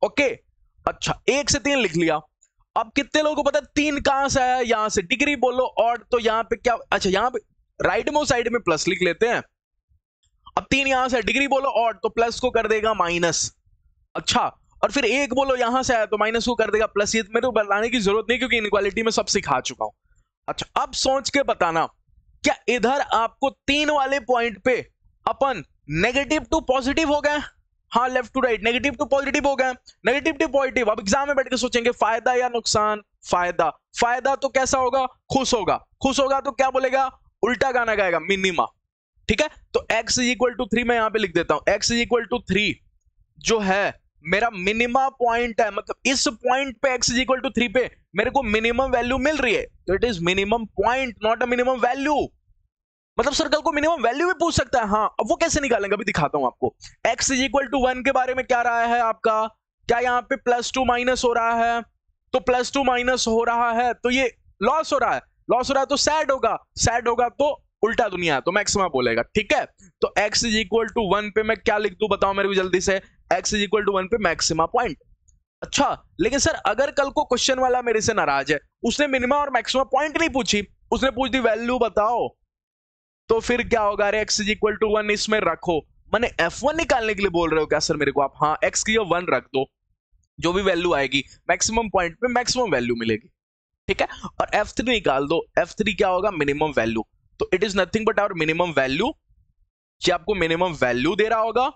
ओके। अच्छा, 1 से 3 लिख लिया। अब कितने लोगों को पता है 3 कहां से आया? यहां से, डिग्री बोलो ऑड, तो यहां पे क्या, अच्छा यहां पे राइट में साइड में प्लस लिख लेते हैं। अब 3 यहां से, डिग्री बोलो ऑड तो प्लस को कर देगा माइनस, अच्छा, और फिर 1 बोलो यहां से आया तो माइनस को कर देगा प्लस। ये मेरे को बताने की जरूरत नहीं क्योंकि इनइक्वालिटी में सब सिखा चुका हूं। अच्छा अब सोच के बताना, क्या इधर आपको 3 वाले पॉइंट पे अपन नेगेटिव टू पॉजिटिव हो गए? हाँ, left to right negative to positive हो गए, नेगेटिव टू पॉजिटिव। अब एग्जाम में बैठ के सोचेंगे फायदा या नुकसान? फायदा। फायदा तो कैसा होगा? खुश होगा। खुश होगा तो क्या बोलेगा? उल्टा गाना गाएगा, मिनिमा। ठीक है, तो x इज इक्वल टू 3 मैं यहां पे लिख देता हूं। x इज इक्वल टू 3 जो है मेरा मिनिमा पॉइंट है, मतलब इस पॉइंट पे x इज इक्वल टू 3 पे मेरे को मिनिमम वैल्यू मिल रही है, तो it is minimum point, not a minimum value. मतलब सर्कल को मिनिमम वैल्यू भी पूछ सकता है। हाँ, अब वो कैसे निकालेंगे अभी दिखाता हूं आपको। x इज इक्वल टू 1 के बारे में क्या रहा है आपका? क्या यहाँ पे +2 माइनस हो रहा है? तो +2 माइनस हो रहा है तो ये लॉस हो रहा है, लॉस हो रहा है तो सैड होगा, सैड होगा तो उल्टा दुनिया, तो मैक्सिमा बोलेगा। ठीक है, तो x इज इक्वल टू 1 पे मैं क्या लिख दूं बताओ मेरे को जल्दी से। x इज इक्वल टू 1 पे मैक्सिमा पॉइंट। अच्छा, लेकिन सर अगर कल को क्वेश्चन वाला मेरे से नाराज है, उसने मिनिमा और मैक्सिमा पॉइंट नहीं पूछी, उसने पूछ दी वैल्यू बताओ, तो फिर क्या होगा? अरे x इज इक्वल टू 1 इसमें रखो। मैंने f1 निकालने के लिए बोल रहे हो क्या सर मेरे को आप? हाँ, x की 1 रख दो, जो भी वैल्यू आएगी मैक्सिमम पॉइंट पे मैक्सिमम वैल्यू मिलेगी। ठीक है, और f3 निकाल दो। f3 क्या होगा? Minimum value. तो it is nothing but our minimum value. ये आपको मिनिमम वैल्यू दे रहा होगा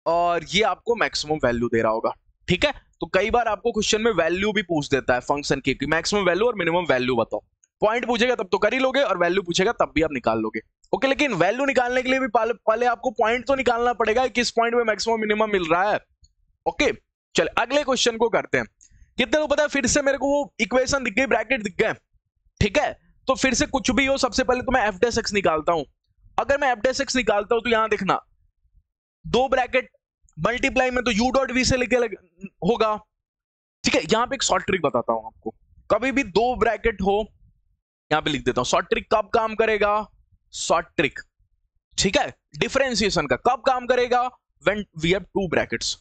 और ये आपको मैक्सिमम वैल्यू दे रहा होगा। ठीक है, तो कई बार आपको क्वेश्चन में वैल्यू भी पूछ देता है फंक्शन की, मैक्सिमम वैल्यू और मिनिमम वैल्यू बताओ। पॉइंट पूछेगा तब तो कर ही लोगे, और वैल्यू पूछेगा तब भी आप निकाल लोगे। ओके, लेकिन वैल्यू निकालने के लिए भी पहले आपको पॉइंट तो निकालना पड़ेगा, किस पॉइंट में मैक्सिमम मिनिमम मिल रहा है। ओके, चल अगले क्वेश्चन को करते हैं। कितने को पता है? फिर से मेरे को वो इक्वेशन दिख गई, ब्रैकेट दिख गए। ठीक है, तो फिर से कुछ भी हो, सबसे पहले तो मैं एफ डैश एक्स निकालता हूं। अगर मैं एफ डैश एक्स निकालता हूं तो यहां देखना, दो ब्रैकेट मल्टीप्लाई में तो यू डॉट वी से लिखे होगा। ठीक है, यहां पे एक शॉर्ट ट्रिक बताता हूं आपको। कभी भी दो ब्रैकेट हो, यहां पे लिख देता हूं शॉर्ट ट्रिक कब काम करेगा? शॉर्ट ट्रिक, ठीक है, डिफरेंशिएशन का कब काम करेगा? When we have two brackets.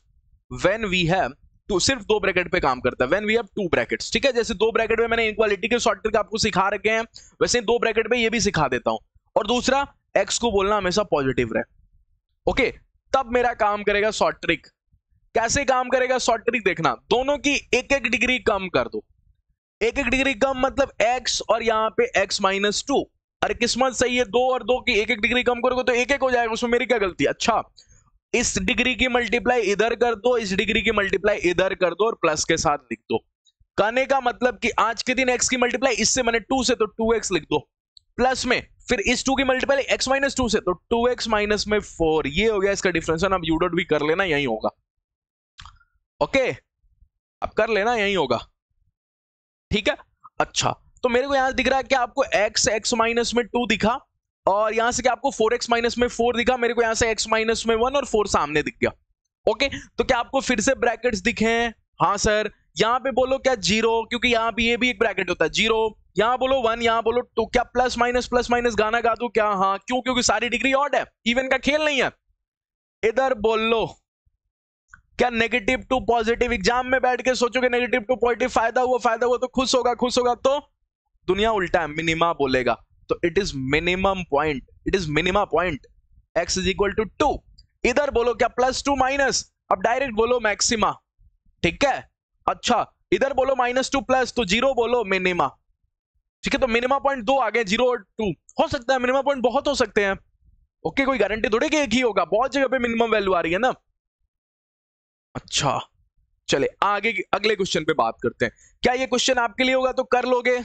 When we have two, सिर्फ दो ब्रैकेट पे काम करता है, when we have two brackets. ठीक है, जैसे दो ब्रैकेट में मैंने इक्वालिटी के शॉर्ट ट्रिक आपको सिखा रखे हैं, वैसे दो ब्रैकेट पे ये भी सिखा देता हूं। और दूसरा, एक्स को बोलना हमेशा पॉजिटिव रहे। ओके, तब मेरा काम करेगा शॉर्ट ट्रिक। कैसे काम करेगा शॉर्ट ट्रिक? देखना, दोनों की एक एक डिग्री कम कर दो। एक एक डिग्री कम मतलब x और यहाँ पे x माइनस 2। अरे किस्मत सही है, दो और दो की एक एक डिग्री कम करोगे तो एक एक हो जाएगा, उसमें मेरी क्या गलती? अच्छा, इस डिग्री की मल्टीप्लाई इधर कर दो, इस डिग्री की मल्टीप्लाई इधर कर दो और प्लस के साथ लिख दो। कहने का मतलब कि आज के दिन x की मल्टीप्लाई इससे मैंने 2 से, तो 2x लिख दो। प्लस में फिर इस 2 की मल्टीप्लाई x माइनस 2 से, तो 2x माइनस में 4। ये हो गया इसका डिफरेंस। अब यू डॉट भी कर लेना, यही होगा। ओके, अब कर लेना, यही होगा। ठीक है, अच्छा, तो मेरे को यहां दिख रहा है कि आपको x माइनस में 2 दिखा, और यहां से क्या आपको 4x माइनस में 4 दिखा। मेरे को यहां से x माइनस में 1 और 4 सामने दिख गया। ओके, तो क्या आपको फिर से ब्रैकेट्स दिखे? हाँ सर। यहां पे बोलो क्या 0, क्योंकि यहां पे ये भी एक ब्रैकेट होता है 0। यहां बोलो 1, यहां बोलो 2। क्या प्लस माइनस गाना गा दूं क्या? हाँ, क्यों? क्योंकि सारी डिग्री ऑड है, इवन का खेल नहीं है। इधर बोल लो क्या नेगेटिव टू पॉजिटिव। एग्जाम में बैठ के सोचोगे नेगेटिव टू पॉजिटिव, फायदा हुआ तो खुश होगा, खुश होगा तो दुनिया उल्टा है, मिनिमा बोलेगा। तो it is minimum point, it is minima point. x is equal to 2। इधर बोलो क्या +2 माइनस, अब डायरेक्ट बोलो मैक्सिमा। ठीक है, अच्छा, इधर बोलो -2 प्लस, तो 0 बोलो मिनिमा। ठीक है, तो मिनिमा पॉइंट दो आ गए, 0 और 2। हो सकता है मिनिमा पॉइंट बहुत हो सकते हैं। ओके, कोई गारंटी थोड़ी कि एक ही होगा, बहुत जगह पे मिनिमम वैल्यू आ रही है ना। अच्छा, चले आगे अगले क्वेश्चन पे बात करते हैं। क्या ये क्वेश्चन आपके लिए होगा तो कर लोगे?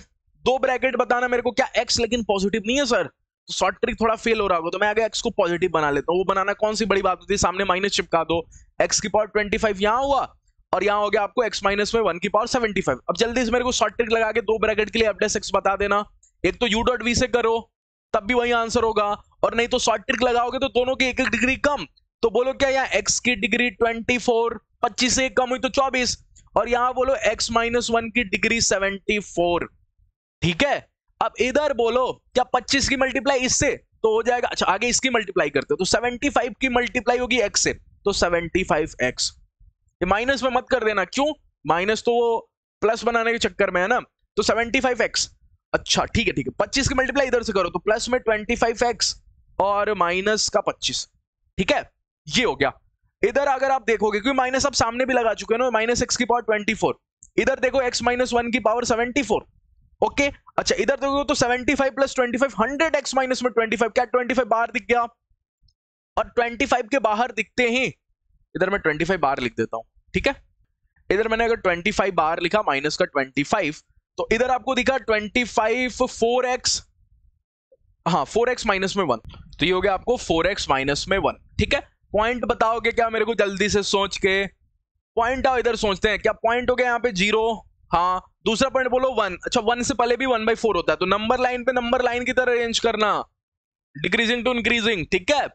दो ब्रैकेट बताना मेरे को, क्या x लेकिन पॉजिटिव नहीं है सर, तो शॉर्ट ट्रिक थोड़ा फेल हो रहा होगा, तो मैं आगे x को पॉजिटिव बना लेता हूं। वो बनाना कौन सी बड़ी बात होती है, सामने माइनस चिपका दो। x की पावर 25 यहां हुआ, और यहां हो गया आपको x माइनस में 1 की पावर 75। अब जल्दी से मेरे को शॉर्ट ट्रिक लगा के दो ब्रैकेट के लिए f डैश x बता देना। एक तो u डॉट v से करो, तब भी वही आंसर होगा, और नहीं तो शॉर्ट ट्रिक लगाओगे तो दोनों की एक एक डिग्री कम। तो बोलो क्या, यहाँ x की डिग्री 24, 25 से कम हुई तो 24, और यहां बोलो x माइनस 1 की डिग्री 74। ठीक है, अब इधर बोलो क्या 25 की मल्टीप्लाई इससे तो हो जाएगा। अच्छा, आगे इसकी मल्टीप्लाई करते हो तो 75 की मल्टीप्लाई होगी x से, तो 75x। ये माइनस में मत कर देना, क्यों? माइनस तो वो प्लस बनाने के चक्कर में है ना, तो 75x। अच्छा ठीक है, 25 की मल्टीप्लाई इधर से करो तो प्लस में 25x और माइनस का 25। ठीक है, ये हो गया। इधर अगर आप देखोगे, क्योंकि माइनस आप सामने भी लगा चुके हो ना, -x की पावर 24। इधर देखो x माइनस 1 की पावर 74। ओके अच्छा इधर देखो तो 75 प्लस 25 100x माइनस में 25 क्या 25 बाहर दिख गया और 25 के बाहर दिखते ही इधर मैं 25 बाहर लिख देता हूं ठीक है इधर मैंने अगर 25 बाहर लिखा माइनस का 25 तो इधर आपको दिखा 25 4x हाँ 4x माइनस में 1 तो ये हो गया आपको 4x माइनस में 1 ठीक है पॉइंट बताओगे क्या मेरे को जल्दी से सोच के पॉइंट आओ इधर सोचते हैं क्या पॉइंट हो गया यहाँ पे 0 हाँ दूसरा पॉइंट बोलो 1 अच्छा 1 से पहले भी 1/4 होता है तो नंबर लाइन पे नंबर लाइन की तरह अरेंज करना डिक्रीजिंग टू इंक्रीजिंग ठीक है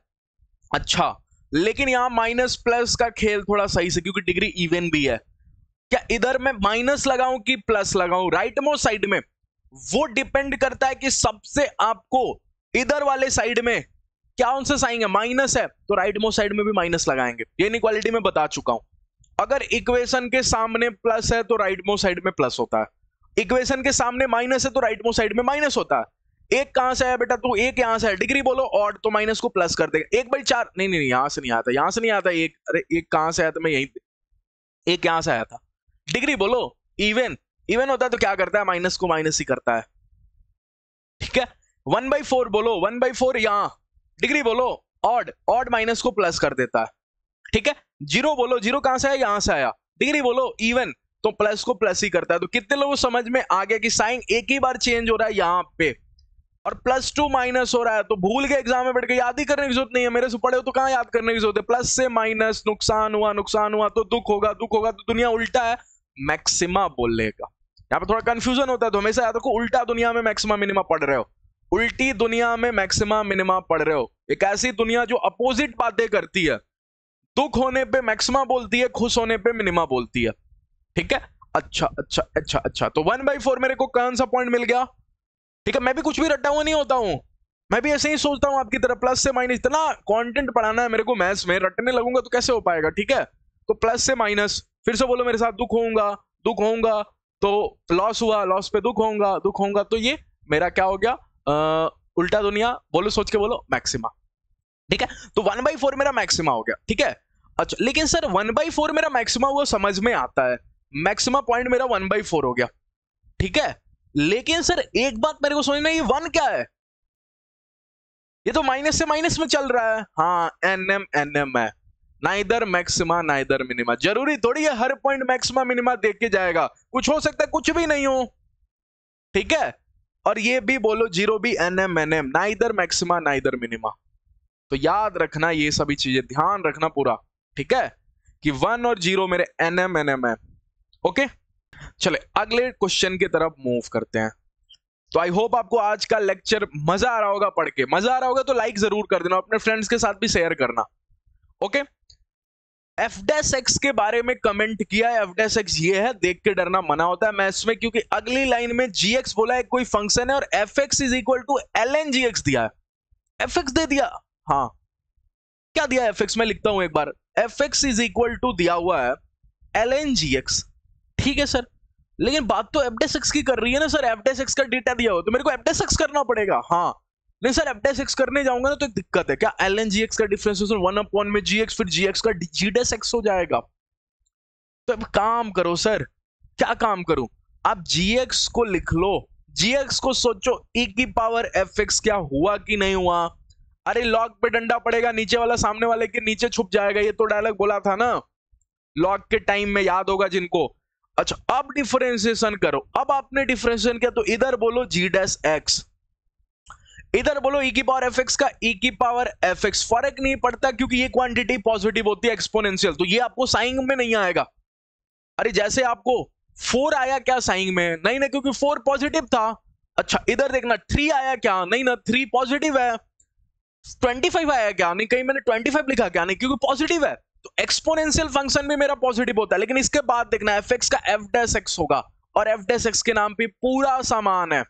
अच्छा लेकिन यहां माइनस प्लस का खेल थोड़ा सही से क्योंकि डिग्री इवन भी है क्या इधर मैं माइनस लगाऊं कि प्लस लगाऊं राइट मोस्ट साइड में वो डिपेंड करता है कि सबसे आपको इधर वाले साइड में क्या उनसे साइन है माइनस है तो राइट मोस्ट साइड में भी माइनस लगाएंगे ये इनइक्वालिटी में बता चुका हूं अगर इक्वेशन के सामने प्लस है तो राइट मोस्ट साइड में प्लस होता है इक्वेशन के सामने माइनस है तो राइट मोस्ट साइड में माइनस होता है एक कहां से आया बेटा तू एक यहां से है डिग्री बोलो ऑड तो माइनस को प्लस कर देगा 1/4 नहीं यहां से नहीं आता यहां से नहीं आता एक अरे एक कहां से आया था मैं यहीं पे एक यहां से आया था डिग्री बोलो इवन इवन होता है तो क्या करता है माइनस को माइनस ही करता है ठीक है 1/4 बोलो 1/4 यहां डिग्री बोलो ऑड ऑड माइनस को प्लस कर देता है ठीक है 0 बोलो 0 कहां से आया यहां से आया डिग्री बोलो इवन तो प्लस को प्लस ही करता है तो कितने लोगों समझ में आ गया कि साइन एक ही बार चेंज हो रहा है यहां पे और +2 माइनस हो रहा है तो भूल गए एग्जाम में बैठ के याद ही करने की जरूरत नहीं है मेरे से पढ़े हो तो कहां याद करने की जरूरत है प्लस से माइनस नुकसान हुआ तो दुख होगा तो दुनिया उल्टा है मैक्सिमा बोलेगा यहाँ पे थोड़ा कंफ्यूजन होता है तो हमेशा याद रखो उल्टा दुनिया में मैक्सिमा मिनिमा पढ़ रहे हो उल्टी दुनिया में मैक्सिमा मिनिमा पढ़ रहे हो एक ऐसी दुनिया जो अपोजिट बातें करती है दुख होने पे मैक्सिमा बोलती है खुश होने पे मिनिमा बोलती है ठीक है अच्छा तो 1/4 मेरे को कौन सा पॉइंट मिल गया ठीक है मैं भी कुछ भी रटा हुआ नहीं होता हूं मैं भी ऐसे ही सोचता हूं आपकी तरह प्लस से माइनस इतना कंटेंट पढ़ाना है मेरे को मैथ्स में रटने लगूंगा तो कैसे हो पाएगा ठीक है तो प्लस से माइनस फिर से बोलो मेरे साथ दुख होऊंगा तो लॉस हुआ लॉस पे दुख होऊंगा तो ये मेरा क्या हो गया उल्टा दुनिया बोलो सोच के बोलो मैक्सिमा ठीक है तो 1/4 मेरा मैक्सिमा हो गया ठीक है अच्छा लेकिन सर 1/4 मेरा मैक्सिमा हुआ समझ में आता है मैक्सिमा पॉइंट मेरा 1/4 हो गया ठीक है लेकिन सर एक बात मेरे को समझना ये 1 क्या है ये तो माइनस से माइनस में चल रहा है हाँ एनएम है नाइदर मैक्सिमा नाइदर मिनिमा जरूरी थोड़ी है हर पॉइंट मैक्सिमा मिनिमा देख के जाएगा कुछ हो सकता है कुछ भी नहीं हो ठीक है और ये भी बोलो 0 भी NM neither maxima neither minima तो याद रखना ये सभी चीजें ध्यान रखना पूरा ठीक है कि 1 और 0 मेरे एनएम है ओके चले अगले क्वेश्चन की तरफ मूव करते हैं तो आई होप आपको आज का लेक्चर मजा आ रहा होगा पढ़ के मजा आ रहा होगा तो लाइक जरूर कर देना अपने फ्रेंड्स के साथ भी शेयर करना ओके f' के बारे में कमेंट किया है f' ये है देख के डरना मना होता है मैथ्स में क्योंकि अगली लाइन में gx बोला है कोई फंक्शन है और fx is equal to ln gx दिया है fx दे दिया हाँ क्या दिया fx में लिखता हूं एक बार fx इज इक्वल टू दिया हुआ है ln gx ठीक है सर लेकिन बात तो f' की कर रही है ना सर f' का डेटा दिया हो तो मेरे को f' करना पड़ेगा हाँ नहीं सर f' करने जाऊंगा ना तो एक दिक्कत है क्या ln gx का डिफरेंशिएशन 1 में gx फिर gx का g' हो जाएगा तो अब काम करो सर क्या काम करूं आप gx को लिख लो gx को सोचो e की पावर fx क्या हुआ कि नहीं हुआ अरे लॉग पे डंडा पड़ेगा नीचे वाला सामने वाले के नीचे छुप जाएगा ये तो डायलॉग बोला था ना लॉग के टाइम में याद होगा जिनको अच्छा अब डिफरेंशिएशन करो अब आपने डिफरेंशिएशन किया तो इधर बोलो g' इधर बोलो e की पावर fx का e की पावर fx फर्क नहीं पड़ता क्योंकि ये क्वांटिटी पॉजिटिव होती है एक्सपोनेंशियल तो ये आपको साइन में नहीं आएगा अरे जैसे आपको 4 आया क्या साइन में नहीं ना क्योंकि 4 पॉजिटिव था अच्छा इधर देखना 3 आया क्या नहीं ना 3 पॉजिटिव है 25 आया क्या नहीं कहीं मैंने 25 लिखा क्या नहीं क्योंकि पॉजिटिव है तो एक्सपोनेंशियल फंक्शन भी मेरा पॉजिटिव होता है लेकिन इसके बाद देखना fx का f' होगा और f' के नाम पे पूरा सामान है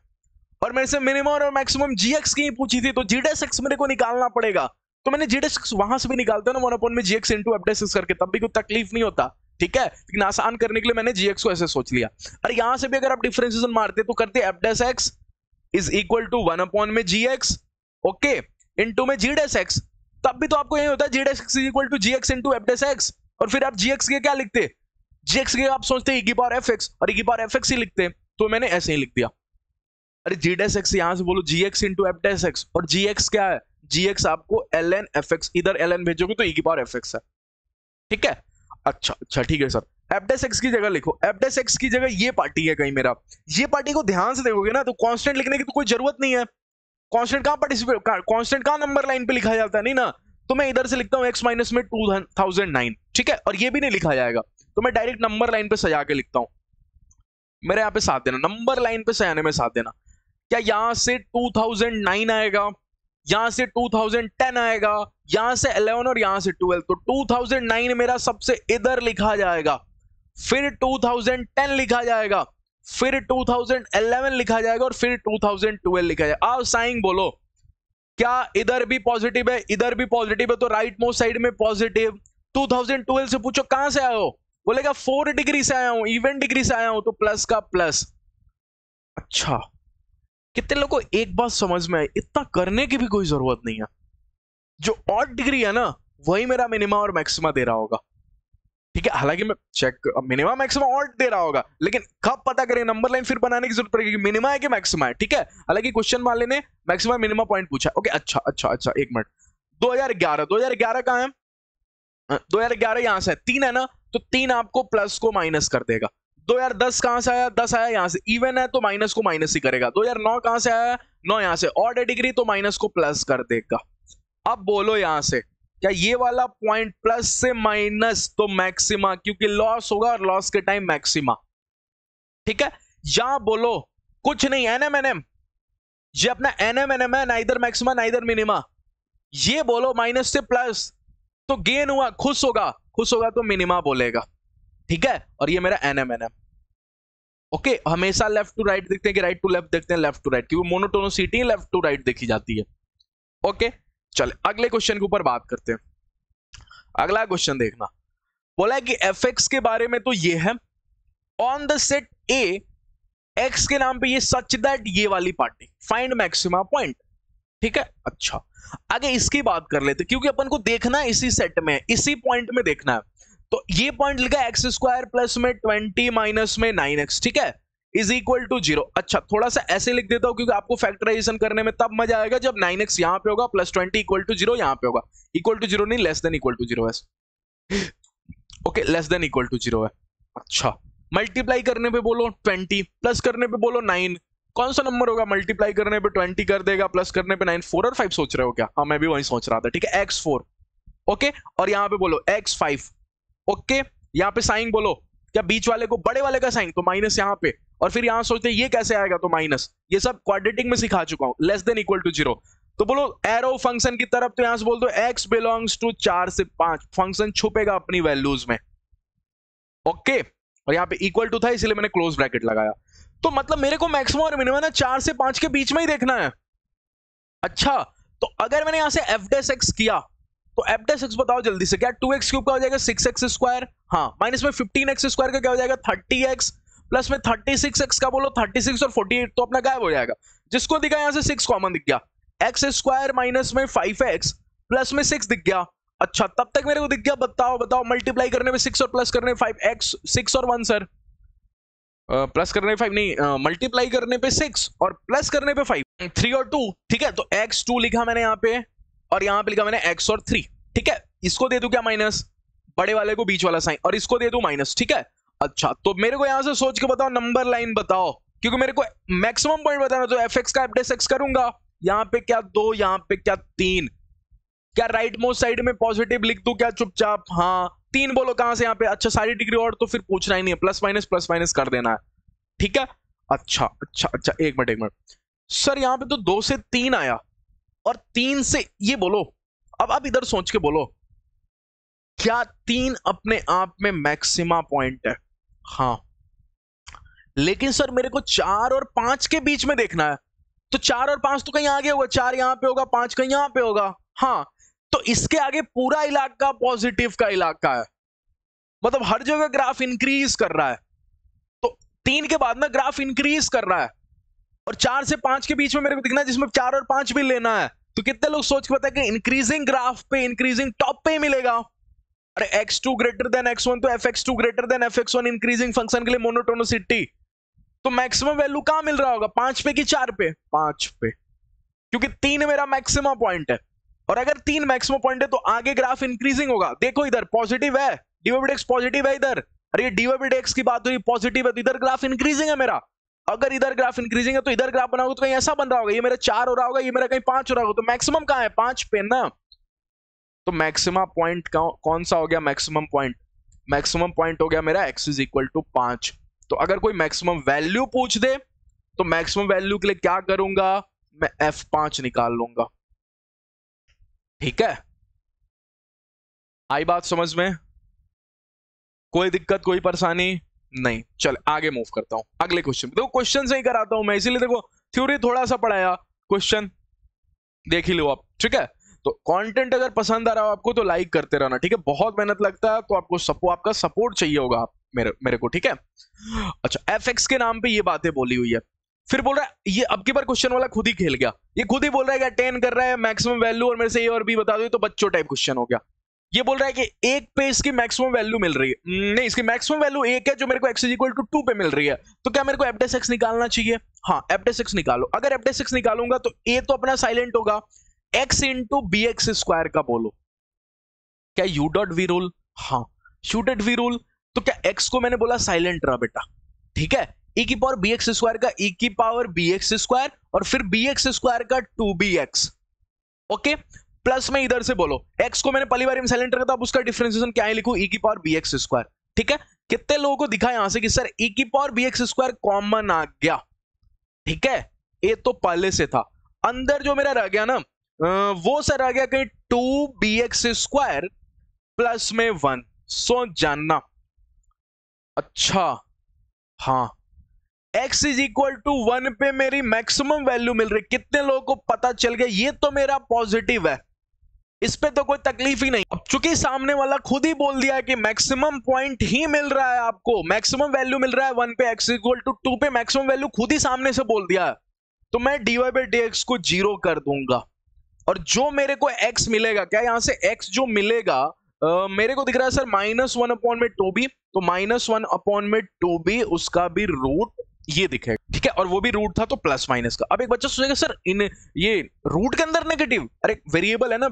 और मेरे से मिनिमम और मैक्सिमम gx की ही पूछी थी तो g' मेरे को निकालना पड़ेगा तो मैंने g' वहां से भी निकालता हूं ना 1 में gx इंटू f' करके तब भी कोई तकलीफ नहीं होता ठीक है लेकिन आसान करने के लिए मैंने gx को ऐसे सोच लिया अरे यहां से भी अगर आप डिफरेंशिएशन मारते तो करते f' इज इक्वल टू 1 में gx ओके इंटू में g' तब भी तो आपको यही होता है g' is equal to gx into f' और फिर आप gx के क्या लिखते gx के आप सोचते e की पावर fx और e की पावर fx ही लिखते तो मैंने ऐसे ही लिख दिया अरे जी डैश एक्स यहां से बोलो g x into f dash x, और जी एक्स क्या है, जी एक्स आपको एल एन एफ एक्स, इधर एल एन भेजोगे तो ई की पावर एफ एक्स है, ठीक है। अच्छा अच्छा ठीक है सर। एफ डैश एक्स की जगह लिखो, एफ डैश एक्स की जगह ये पार्टी है कहीं मेरा, ये पार्टी को ध्यान से देखोगे ना तो कांस्टेंट लिखने की तो कोई जरूरत नहीं है। कांस्टेंट कहां पार्टिसिपेट, कांस्टेंट कहां नंबर लाइन पे लिखा जाता है, नहीं ना। तो मैं इधर से लिखता हूं एक्स माइनस में 2009, ठीक है, और ये भी नहीं लिखा जाएगा, तो मैं डायरेक्ट नंबर लाइन पे सजा के लिखता हूं। मेरे यहाँ पे साथ देना, नंबर लाइन पे सजाने में साथ देना। क्या यहां से 2009 आएगा, यहां से 2010 आएगा, यहां से 11 और यहां से 12, तो 2009 मेरा सबसे इधर लिखा जाएगा, फिर 2010 लिखा जाएगा, फिर 2011 लिखा जाएगा और फिर 2012 लिखा जाएगा। आओ साइन बोलो, क्या इधर भी पॉजिटिव है, इधर भी पॉजिटिव है, तो राइट मोस्ट साइड में पॉजिटिव। 2012 से पूछो कहां से आए हो, बोलेगा 4 डिग्री से आया हूं, इवन डिग्री से आया हूं, तो प्लस का प्लस। अच्छा, कितने लोगों को एक बात समझ में आई, इतना करने की भी कोई जरूरत नहीं है, जो ऑड डिग्री है ना वही मेरा मिनिमा और मैक्सिमा दे रहा होगा, ठीक है। हालांकि मैं चेक मिनिमा मैक्सिमा ऑड दे रहा होगा, लेकिन कब पता करें, नंबर लाइन फिर बनाने की जरूरत पड़ेगी, मिनिमा है कि मैक्सिमा है, ठीक है। हालांकि क्वेश्चन वाले ने मैक्सिमा मिनिमा पॉइंट पूछा, ओके। अच्छा अच्छा अच्छा एक मिनट, 2011 कहां है, 2011 यहां से 3 है ना, तो 3 आपको प्लस को माइनस कर देगा। 2010 कहां से आया, 10 आया यहां से, इवन है तो माइनस को माइनस ही करेगा। 2009 कहां से आया, 9 यहां से, ऑड डिग्री तो माइनस को प्लस कर देगा। अब बोलो यहां से, क्या ये वाला पॉइंट प्लस से माइनस तो मैक्सिमा, क्योंकि लॉस होगा और लॉस के टाइम मैक्सिमा, ठीक है। यहां बोलो कुछ नहीं, एनएम, ये अपना एनएम है, नाइदर मैक्सिमा नाइदर मिनिमा। ये बोलो माइनस से प्लस तो गेन हुआ, खुश होगा तो मिनिमा बोलेगा, ठीक है। और ये मेरा एनएम, ओके। हमेशा लेफ्ट टू राइट देखते हैं कि राइट टू लेफ्ट देखते हैं, लेफ्ट टू राइट, क्योंकि मोनोटोनिसिटी लेफ्ट टू राइट देखी जाती है, ओके। चले अगले क्वेश्चन के ऊपर बात करते हैं। अगला क्वेश्चन देखना, बोला है कि एफ एक्स के बारे में तो ये है, on the set A x के नाम पे ये सच दैट ये वाली पार्टी फाइंड मैक्सिमा पॉइंट, ठीक है। अच्छा, आगे इसकी बात कर लेते, क्योंकि अपन को देखना है इसी सेट में, इसी पॉइंट में देखना है। तो ये पॉइंट लिखा है एक्स स्क्वायर प्लस में 20 माइनस में 9x, ठीक है, इज इक्वल टू 0। अच्छा, थोड़ा सा ऐसे लिख देता हूं क्योंकि आपको फैक्टराइजेशन करने में तब मजा आएगा जब 9x यहां पे होगा प्लस 20 इक्वल टू 0 यहां पे होगा। इक्वल टू 0 नहीं, लेस देन इक्वल टू 0 है, okay, less than equal to 0 है। अच्छा, मल्टीप्लाई करने पे बोलो 20, प्लस करने पे बोलो 9, कौन सा नंबर होगा, मल्टीप्लाई करने पे 20 कर देगा, प्लस करने पे 9, 4 और 5 सोच रहे हो क्या, हाँ मैं भी वही सोच रहा था, ठीक है, x4, ओके, और यहां पे बोलो x5, ओके। यहां पे साइन बोलो, क्या बीच वाले को बड़े वाले का साइन तो माइनस यहां पे, और फिर यहां सोचते ये कैसे आएगा तो माइनस, ये सब क्वाड्रेटिक में सिखा चुका हूं, लेस देन इक्वल टू 0, तो बोलो एरो फंक्शन की तरफ, तो यहां से बोल दो x बिलोंग्स टू 4 से 5, फंक्शन छुपेगा अपनी वैल्यूज में, ओके। और यहां पे इक्वल टू था इसलिए मैंने क्लोज ब्रैकेट लगाया, तो मतलब मेरे को मैक्सिमम और मिनिमम ना 4 से 5 के बीच में ही देखना है। अच्छा, तो अगर मैंने यहां से एफ डैश एक्स किया तो एफ डैश एक्स बताओ जल्दी से, क्या 2x क्यूब का हो जाएगा 6x स्क्वायर, हाँ, माइनस में 15x स्क्वायर का क्या हो जाएगा 30x, प्लस में 36x का बोलो 36 और 48 तो अपना गायब हो जाएगा, जिसको दिखा यहां से 6 कॉमन दिख गया, एक्स स्क्वायर माइनस में 5x प्लस में 6 दिख गया। अच्छा, तब तक मेरे को दिख गया, बताओ मल्टीप्लाई करने में 6 और प्लस करने में 5, x 6 और 1 सर, प्लस करने पे 5 नहीं, मल्टीप्लाई करने पे 6 और प्लस करने पे 5, 3 और 2, ठीक है, तो x2 लिखा मैंने यहाँ पे और यहाँ पे लिखा मैंने x और 3, ठीक है। इसको दे दूं क्या माइनस, बड़े वाले को बीच वाला साइन, और इसको दे दूं माइनस, ठीक है। अच्छा, तो मेरे को यहां से सोच के बताओ नंबर लाइन बताओ, क्योंकि मेरे को मैक्सिमम पॉइंट बताना, तो एफ एक्स का एफ डैश एक्स करूंगा, यहाँ पे क्या 2, यहाँ पे क्या 3, क्या राइट मोस्ट साइड में पॉजिटिव लिख दूं क्या चुपचाप, हाँ 3 बोलो कहां से यहाँ पे, अच्छा सारी डिग्री और तो फिर पूछना ही नहीं है, प्लस माइनस कर देना है, ठीक है। अच्छा अच्छा अच्छा एक मिनट सर, यहाँ पे तो 2 से 3 आया और 3 से ये बोलो, अब इधर सोच के बोलो, क्या 3 अपने आप में मैक्सिमा पॉइंट है, हाँ, लेकिन सर मेरे को 4 और 5 के बीच में देखना है, तो 4 और 5 तो कहीं आगे होगा, 4 यहां पे होगा, 5 कहीं यहां पे होगा, हाँ, तो इसके आगे पूरा इलाका पॉजिटिव का इलाका है, मतलब हर जगह ग्राफ इंक्रीज कर रहा है, तो 3 के बाद ना ग्राफ इंक्रीज कर रहा है, और 4 से 5 के बीच में मेरे को दिखना है जिसमें 4 और 5 भी लेना है, तो कितने लोग सोच के बताए कि इंक्रीजिंग ग्राफ पे इंक्रीजिंग टॉप पे ही मिलेगा, अरे x2 ग्रेटर देन x1 तो fx2 greater than fx1 increasing function के लिए मोनोटोनिसिटी, तो मैक्सिमम वैल्यू कहां मिल रहा होगा, 5 पे कि 4 पे? 5 पे, क्योंकि 3 मेरा मैक्सिमम पॉइंट है। और अगर 3 मैक्सिमम पॉइंट है तो आगे ग्राफ इंक्रीजिंग होगा। देखो इधर पॉजिटिव है, dy/dx पॉजिटिव है इधर, अरे ये dy/dx की बात हुई, पॉजिटिव है तो इधर ग्राफ इंक्रीजिंग है मेरा। अगर इधर ग्राफ इंक्रीजिंग है तो इधर ग्राफ बनाओगे तो कहीं ऐसा बन रहा होगा, ये मेरा 4 हो रहा होगा, ये मेरा कहीं 5 हो रहा होगा। तो मैक्सिमम कहां है, 5 पे ना। तो मैक्सिमम पॉइंट कौन सा हो गया, मैक्सिमम पॉइंट हो गया मेरा x = 5। तो अगर कोई मैक्सिमम वैल्यू पूछ दे तो मैक्सिमम वैल्यू के लिए क्या करूंगा, मैं F5 निकाल लूंगा। ठीक है, आई बात समझ में? कोई दिक्कत, कोई परेशानी नहीं? चल आगे मूव करता हूं अगले क्वेश्चन। देखो क्वेश्चन से ही कराता हूं मैं, इसीलिए देखो थ्योरी थोड़ा सा पढ़ाया, क्वेश्चन देख ही लो आप। ठीक है, तो कंटेंट अगर पसंद आ रहा हो आपको तो लाइक करते रहना। ठीक है, बहुत मेहनत लगता है तो आपको आपका सपोर्ट चाहिए होगा मेरे को। ठीक है, अच्छा fx के नाम पे ये बातें बोली हुई है, फिर बोल रहा है ये अब की बार क्वेश्चन वाला खुद ही खेल गया, ये खुद ही बोल रहा है कि अटेन कर रहा है मैक्सिमम वैल्यू और मेरे से ए और बी बता दो, तो बच्चों टाइप क्वेश्चन हो गया। ये बोल रहा है कि एक पे इसकी मैक्सिमम वैल्यू मिल रही है, नहीं इसकी मैक्सिमम वैल्यू एक है जो मेरे को x = 2 पे मिल रही है, तो क्या मेरे को f' निकालना चाहिए? हाँ f' निकालो। अगर f' निकालूंगा तो a तो अपना साइलेंट होगा, x × bx² का बोलो, क्या u.v रूल? हाँ u.v रूल। तो क्या x को मैंने बोला साइलेंट रहा बेटा, ठीक है, e⁻bx² का e⁻bx² और फिर bx² का 2bx। ओके, प्लस में इधर से बोलो x को मैंने पहली बार में साइलेंट रखा था, अब उसका डिफरेंशिएशन क्या है लिखूं, e⁻bx²। ठीक है, कितने लोगों को दिखा यहां से कि सर e⁻bx² कॉमन आ गया? ठीक है, ये तो पहले से था, अंदर जो मेरा रह गया ना वो सर रह गया कहीं 2bx² प्लस में 1। सोच जानना। अच्छा हाँ, x = 1 पे मेरी मैक्सिमम वैल्यू मिल रही, कितने लोगों को पता चल गया? ये तो मेरा पॉजिटिव है, इस पे तो कोई तकलीफ ही नहीं। अब चूंकि सामने वाला खुद ही बोल दिया है कि मैक्सिमम पॉइंट ही मिल रहा है आपको, मैक्सिमम वैल्यू मिल रहा है 1 पे, x = 2 पे मैक्सिमम वैल्यू खुद ही सामने से बोल दिया है, तो मैं dy/dx को 0 कर दूंगा। और जो मेरे को x मिलेगा, क्या यहां से x जो मिलेगा मेरे को दिख रहा है सर -1/2b, तो -1/2b उसका भी रूट ये दिखेगा। ठीक है, और वो भी रूट था तो प्लस माइनस का। अब एक बच्चा सोचेगा सर इन ये रूट के अंदर नेगेटिव, अरे वेरिएबल है ना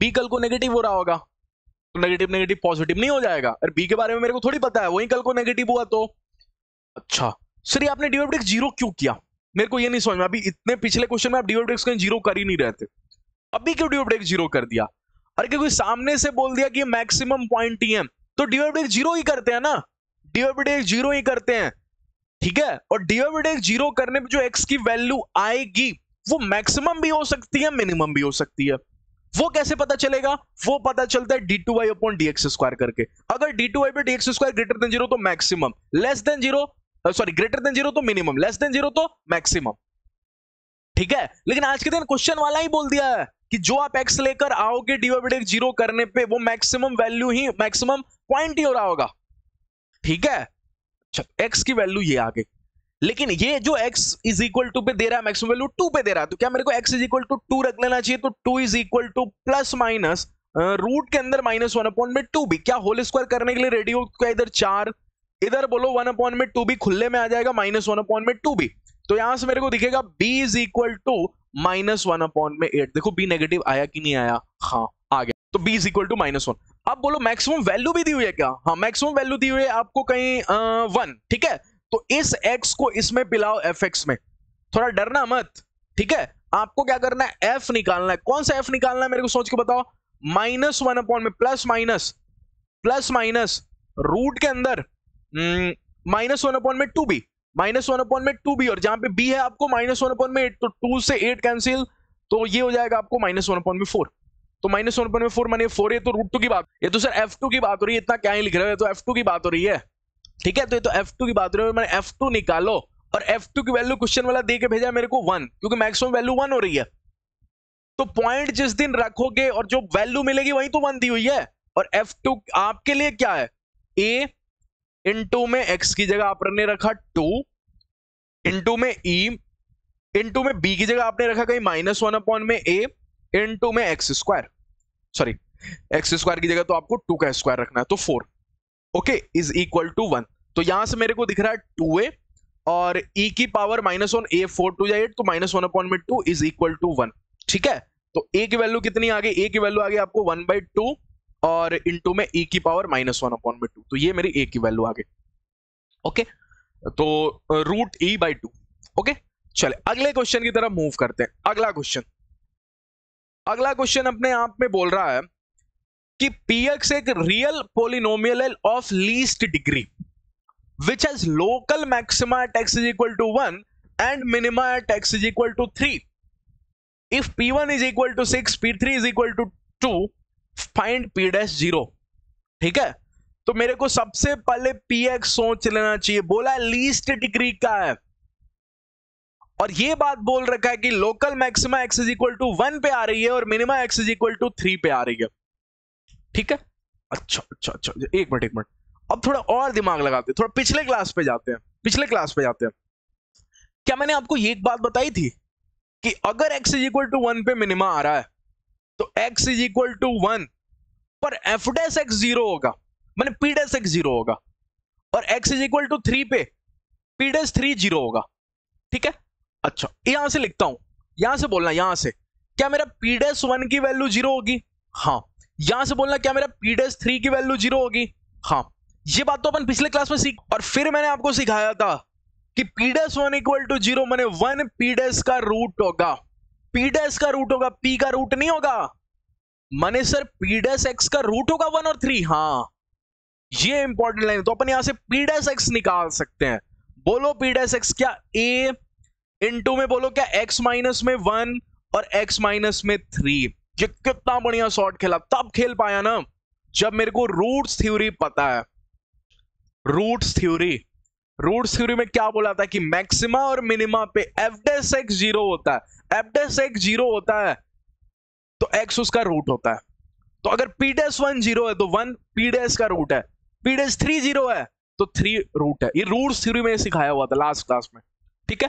b कल को नेगेटिव हो रहा होगा तो नेगेटिव पॉजिटिव नहीं हो जाएगा? अरे b के बारे में मेरे को थोड़ी पता है, वही कल को नेगेटिव हुआ तो। अच्छा सर ये आपने dy/dx 0 क्यों किया, मेरे को ये नहीं समझ में। अभी इतने पिछले क्वेश्चन में आप dy/dx कहीं 0 कर ही नहीं रहे थे, अभी क्यों dy/dx 0 कर दिया? अरे क्योंकि सामने से बोल दिया कि मैक्सिमम पॉइंट ही है तो dy/dx 0 ही करते हैं ना, dy/dx 0 ही करते हैं। ठीक है, और dy/dx 0 करने पे जो x की वैल्यू आएगी वो मैक्सिमम भी हो सकती है, मिनिमम भी हो सकती है। वो कैसे पता चलेगा? वो पता चलता है d2y/dx² करके। अगर d2y/dx² ग्रेटर देन 0 तो maximum, less than 0 sorry greater than 0 तो मिनिमम, लेस देन 0 तो मैक्सिमम। ठीक है, लेकिन आज के दिन क्वेश्चन वाला ही बोल दिया है कि जो आप x लेकर आओगे dy/dx 0 करने पे वो मैक्सिमम वैल्यू ही, मैक्सिमम पॉइंट ही हो रहा होगा। ठीक है, x की वैल्यू ये आ गई, लेकिन ये जो x = पे दे रहा है मैक्सिमम वैल्यू 2 पे दे रहा है, तो क्या मेरे को x = 2 रख लेना चाहिए? तो 2 = प्लस माइनस रूट के अंदर -1/2b, क्या होल स्क्वायर करने के लिए रेडी हो क्या? इधर 4, इधर बोलो 1/2b, खुले में आ जाएगा -1/2b। तो यहां से मेरे को दिखेगा b = -1/8। देखो b नेगेटिव आया कि नहीं आया? हाँ आ गया, तो b = -1। अब बोलो मैक्सिमम वैल्यू भी दी हुई है क्या? हाँ मैक्सिमम वैल्यू दी हुई है आपको कहीं 1। ठीक है, तो इस x को इसमें पिलाओ fx में, थोड़ा डरना मत। ठीक है, आपको क्या करना है, f निकालना है। कौन सा f निकालना है मेरे को सोच के बताओ? -1 में प्लस माइनस रूट के अंदर -1/2b, -1/2b, और जहां पे b है आपको -1/8, तो 2 से 8 कैंसिल, तो ये हो जाएगा आपको -1/4। तो -1/4 माने 4, ये तो √2 की बात, ये तो सर f2 की बात हो रही है, इतना क्या ही लिख रहे हो, तो f2 की बात हो रही है। ठीक है, तो ये तो f2 की बात हो रही है, मैंने f2 निकालो, और f2 की वैल्यू क्वेश्चन वाला दे के भेजा मेरे को 1, क्योंकि मैक्सिमम वैल्यू 1 हो रही है। तो पॉइंट जिस दिन रखोगे और जो वैल्यू मिलेगी वही तो 1 दी हुई है। और f2 आपके लिए क्या है, a इंटू में x की जगह आपने रखा 2, इंटू में e, इंटू में b की जगह आपने रखा कहीं -1/a, इंटू में x² सॉरी x² की जगह तो आपको 2 का स्क्वायर रखना है, तो 4। Okay, is equal to 1। तो यहां से मेरे को दिख रहा है 2a और e की पावर -1 a 4 2 8, तो -1/2 इज इक्वल टू 1। ठीक है, तो a की वैल्यू कितनी आ गई? a की वैल्यू आ गई आपको 1/2 और इनटू में e की पावर -1/2, तो ये मेरी a की वैल्यू आ गई। ओके, तो √e/2। ओके, चले अगले क्वेश्चन की तरफ मूव करते हैं। अगला क्वेश्चन अपने आप में बोल रहा है कि px एक real polynomial of least degree which has local maxima at x is equal to 1 and minima at x is equal to 3. If p1 is equal to 6, p3 is equal to 2, find p dash 0। ठीक है, तो मेरे को सबसे पहले px सोच लेना चाहिए। बोला लीस्ट डिग्री का है और ये बात बोल रखा है कि local maxima x is equal to 1 पे आ रही है और minima x is equal to 3 पे आ रही है। ठीक है, अच्छा, एक मिनट, अब थोड़ा और दिमाग लगाते हैं, थोड़ा पिछले क्लास पे जाते हैं। क्या मैंने आपको ये एक बात बताई थी कि अगर x इज इक्वल टू 1 पे मिनिमा आ रहा है तो x इज इक्वल टू 1 पर f डैश x 0 होगा, माने p डैश x 0 होगा, और x इज इक्वल टू 3 पे p डैश 3 0 होगा। ठीक है, अच्छा यहां से लिखता हूं, यहां से बोलना, यहां से क्या मेरा p डैश 1 की वैल्यू 0 होगी? हाँ। यहां से बोलना क्या मेरा p डैश 3 की वैल्यू 0 होगी? हाँ। ये बात तो अपन पिछले क्लास में सीख, और फिर मैंने आपको सिखाया था कि p डैश 1 इक्वल टू 0 माने 1 p डैश का रूट होगा, p डैश का रूट होगा, p का रूट नहीं होगा। माने सर p डैश x का रूट होगा 1 और 3। हाँ, ये इंपॉर्टेंट लाइन, तो अपन यहां से p डैश x निकाल सकते हैं। बोलो p डैश x क्या a इनटू में बोलो क्या x माइनस में 1 और x माइनस में 3। ये कितना बढ़िया शॉर्ट खेला, तब खेल पाया ना जब मेरे को रूट्स थ्योरी पता है। रूट्स थ्योरी में क्या बोला था कि मैक्सिमा और मिनिमा पे f डैश x 0 होता है, f डैश x 0 होता है तो x उसका रूट होता है। तो अगर p डैश 1 0 है तो 1 p डैश का रूट है, p डैश 3 0 है तो 3 रूट है। ये रूट्स थ्योरी में सिखाया हुआ था लास्ट क्लास में। ठीक है,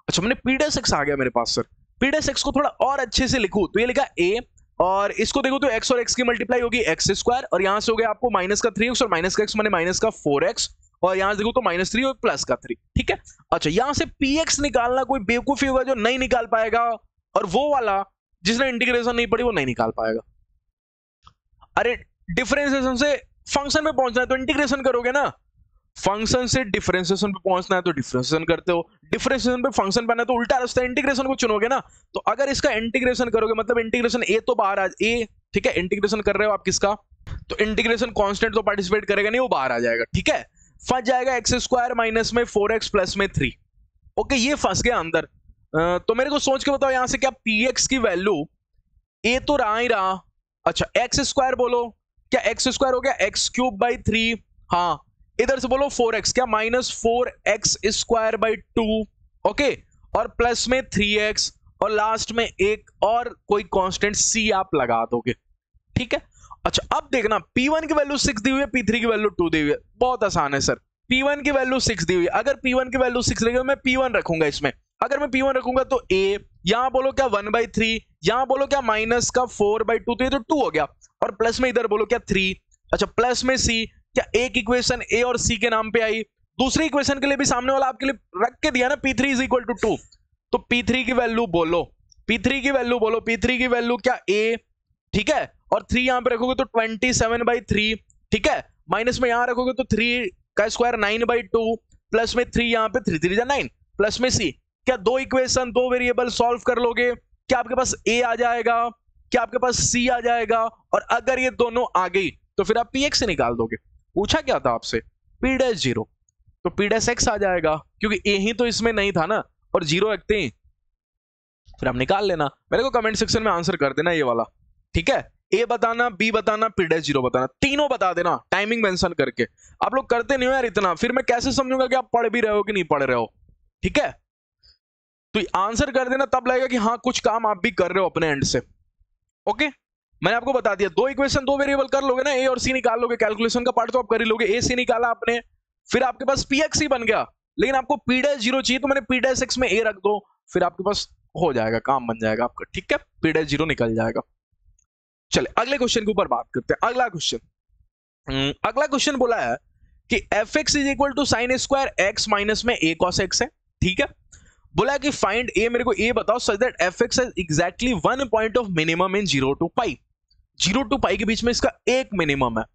अच्छा मैंने p डैश x आ गया मेरे पास। सर p डैश x को थोड़ा और अच्छे से लिखूं तो ये लिखा a, और इसको देखो तो x और x की मल्टीप्लाई होगी x स्क्वायर, और यहां से हो गया आपको माइनस का 3x और माइनस का x माने माइनस का 4x, और यहां से देखो तो -3 और प्लस का 3। ठीक है, अच्छा यहां से px निकालना कोई बेवकूफी होगा जो नहीं निकाल पाएगा, और वो वाला जिसने इंटीग्रेशन नहीं पढ़ी वो नहीं निकाल पाएगा। अरे डिफरेंशिएशन से फंक्शन में पहुंचना है तो इंटीग्रेशन करोगे ना, फंक्शन से डिफरेंशिएशन पे पहुंचना है तो डिफरेंशिएशन करते हो, डिफरेंशिएशन पे फंक्शन पे आना है तो उल्टा रास्ता इंटीग्रेशन को चुनोगे ना। तो अगर इसका इंटीग्रेशन करोगे मतलब इंटीग्रेशन a तो बाहर आ a, ठीक है, इंटीग्रेशन कर रहे हो आप किसका, तो इंटीग्रेशन कांस्टेंट तो पार्टिसिपेट करेगा नहीं, वो बाहर आ जाएगा। ठीक है, फंस जाएगा x स्क्वायर माइनस में 4x प्लस में 3। ओके, ये फंस गया अंदर। तो मेरे को सोच के बताओ यहां से क्या px की वैल्यू a तो रहा ही रहा, अच्छा x स्क्वायर बोलो क्या x स्क्वायर हो गया x³ 3। हाँ, इधर से बोलो 4x क्या -4x स्क्वायर बाई 2। ओके, और प्लस में 3x, और लास्ट में एक और कोई कांस्टेंट c आप लगा दोगे। ठीक है, अच्छा अब देखना p1 की वैल्यू 6 दी हुई है, p3 की वैल्यू 2 दी हुई है। बहुत आसान है सर, p1 की वैल्यू 6 दी हुई है, अगर p1 की वैल्यू 6 लेगा मैं p1 रखूंगा इसमें। अगर मैं p1 रखूंगा तो a, यहां बोलो क्या 1/3, यहां बोलो क्या माइनस का 4/2, तो ये तो 2 हो गया, और प्लस में इधर बोलो क्या 3। अच्छा प्लस में c, क्या एक इक्वेशन a और c के नाम पे आई, दूसरी इक्वेशन के लिए भी सामने वाला आपके लिए रख के दिया ना p3 इज इक्वल टू 2, तो p3 की वैल्यू बोलो, p3 की वैल्यू बोलो, p3 की वैल्यू क्या a, ठीक है, और 3 यहां पे रखोगे तो 27/3। ठीक है, माइनस में यहां रखोगे तो 3 का स्क्वायर 9/2, प्लस में 3 यहां पे 3 3 9, प्लस में c, क्या दो इक्वेशन दो वेरिएबल सॉल्व कर लोगे, क्या आपके पास a आ जाएगा, क्या आपके पास c आ जाएगा, और अगर ये दोनों आ गई तो फिर आप px से निकाल दोगे। पूछा क्या था आपसे, p डैश 0, तो p डैश x आ जाएगा क्योंकि a ही तो इसमें नहीं था ना, और 0 रखते हैं, फिर आप निकाल लेना। मेरे को कमेंट सेक्शन में आंसर कर देना ये वाला। ठीक है, a बताना, b बताना, p डैश 0 बताना, तीनों बता देना टाइमिंग मेंशन करके। आप लोग करते नहीं हो यार इतना, फिर मैं कैसे समझूंगा कि आप पढ़ भी रहे हो कि नहीं पढ़ रहे हो। ठीक है, तो आंसर कर देना, तब लगेगा कि हाँ कुछ काम आप भी कर रहे हो अपने एंड से। ओके, मैंने आपको बता दिया, दो इक्वेशन दो वेरिएबल कर लोगे ना, a और c निकाल लोगे, कैलकुलेशन का पार्ट तो आप कर ही लोगे। a c निकाला आपने, फिर आपके पास px ही बन गया, लेकिन आपको p डैश 0 चाहिए तो मैंने p डैश x में a रख दो, फिर आपके पास हो जाएगा, काम बन जाएगा आपका। ठीक है, p डैश 0 निकल जाएगा। चले अगले क्वेश्चन के ऊपर बात करते हैं। अगला क्वेश्चन बोला है कि f x is equal to sine square x minus में ए कॉस एक्स है, ठीक है। बोला कि फाइंड ए, मेरे को ए बताओ such that F x has exactly one point of minimum in 0 to pi. 0 to पाई के बीच में इसका एक मिनिमम है,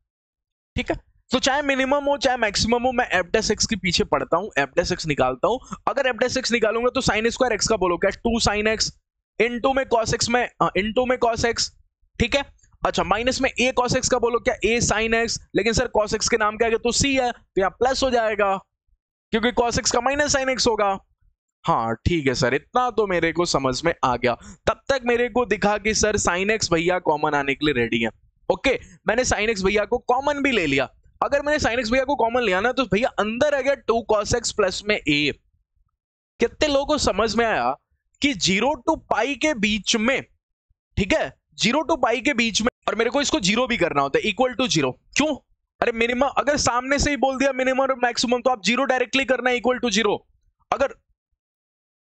ठीक है। तो चाहे मिनिमम हो चाहे मैक्सिमम हो, मैं एफ डैश एक्स के पीछे पढ़ता हूं, एफ डैश एक्स निकालता हूं। अगर एफ डैश एक्स निकालूंगा तो साइन स्क्वायर एक्स का बोलो क्या, 2 sin x इनटू में cos x में इनटू में cos x, ठीक है। अच्छा, माइनस में a cos x का बोलो क्या, a sin x, लेकिन सर cos x के नाम क्या है तो c है, तो यहां प्लस हो जाएगा क्योंकि cos x का माइनस sin x होगा। हाँ ठीक है सर, इतना तो मेरे को समझ में आ गया। तब तक मेरे को दिखा कि सर sin x भैया कॉमन आने के लिए रेडी है। ओके, मैंने sin x भैया को कॉमन भी ले लिया। अगर मैंने sin x भैया को कॉमन लिया ना तो भैया अंदर आ गया 2 cos x प्लस में a। कितने लोगों को समझ में आया कि 0 to पाई के बीच में, ठीक है, 0 to पाई के बीच में, और मेरे को इसको जीरो भी करना होता है, इक्वल टू जीरो। क्यों? अरे मिनिमम अगर सामने से ही बोल दिया मिनिमम और मैक्सिमम तो आप जीरो डायरेक्टली करना है, इक्वल टू जीरो। अगर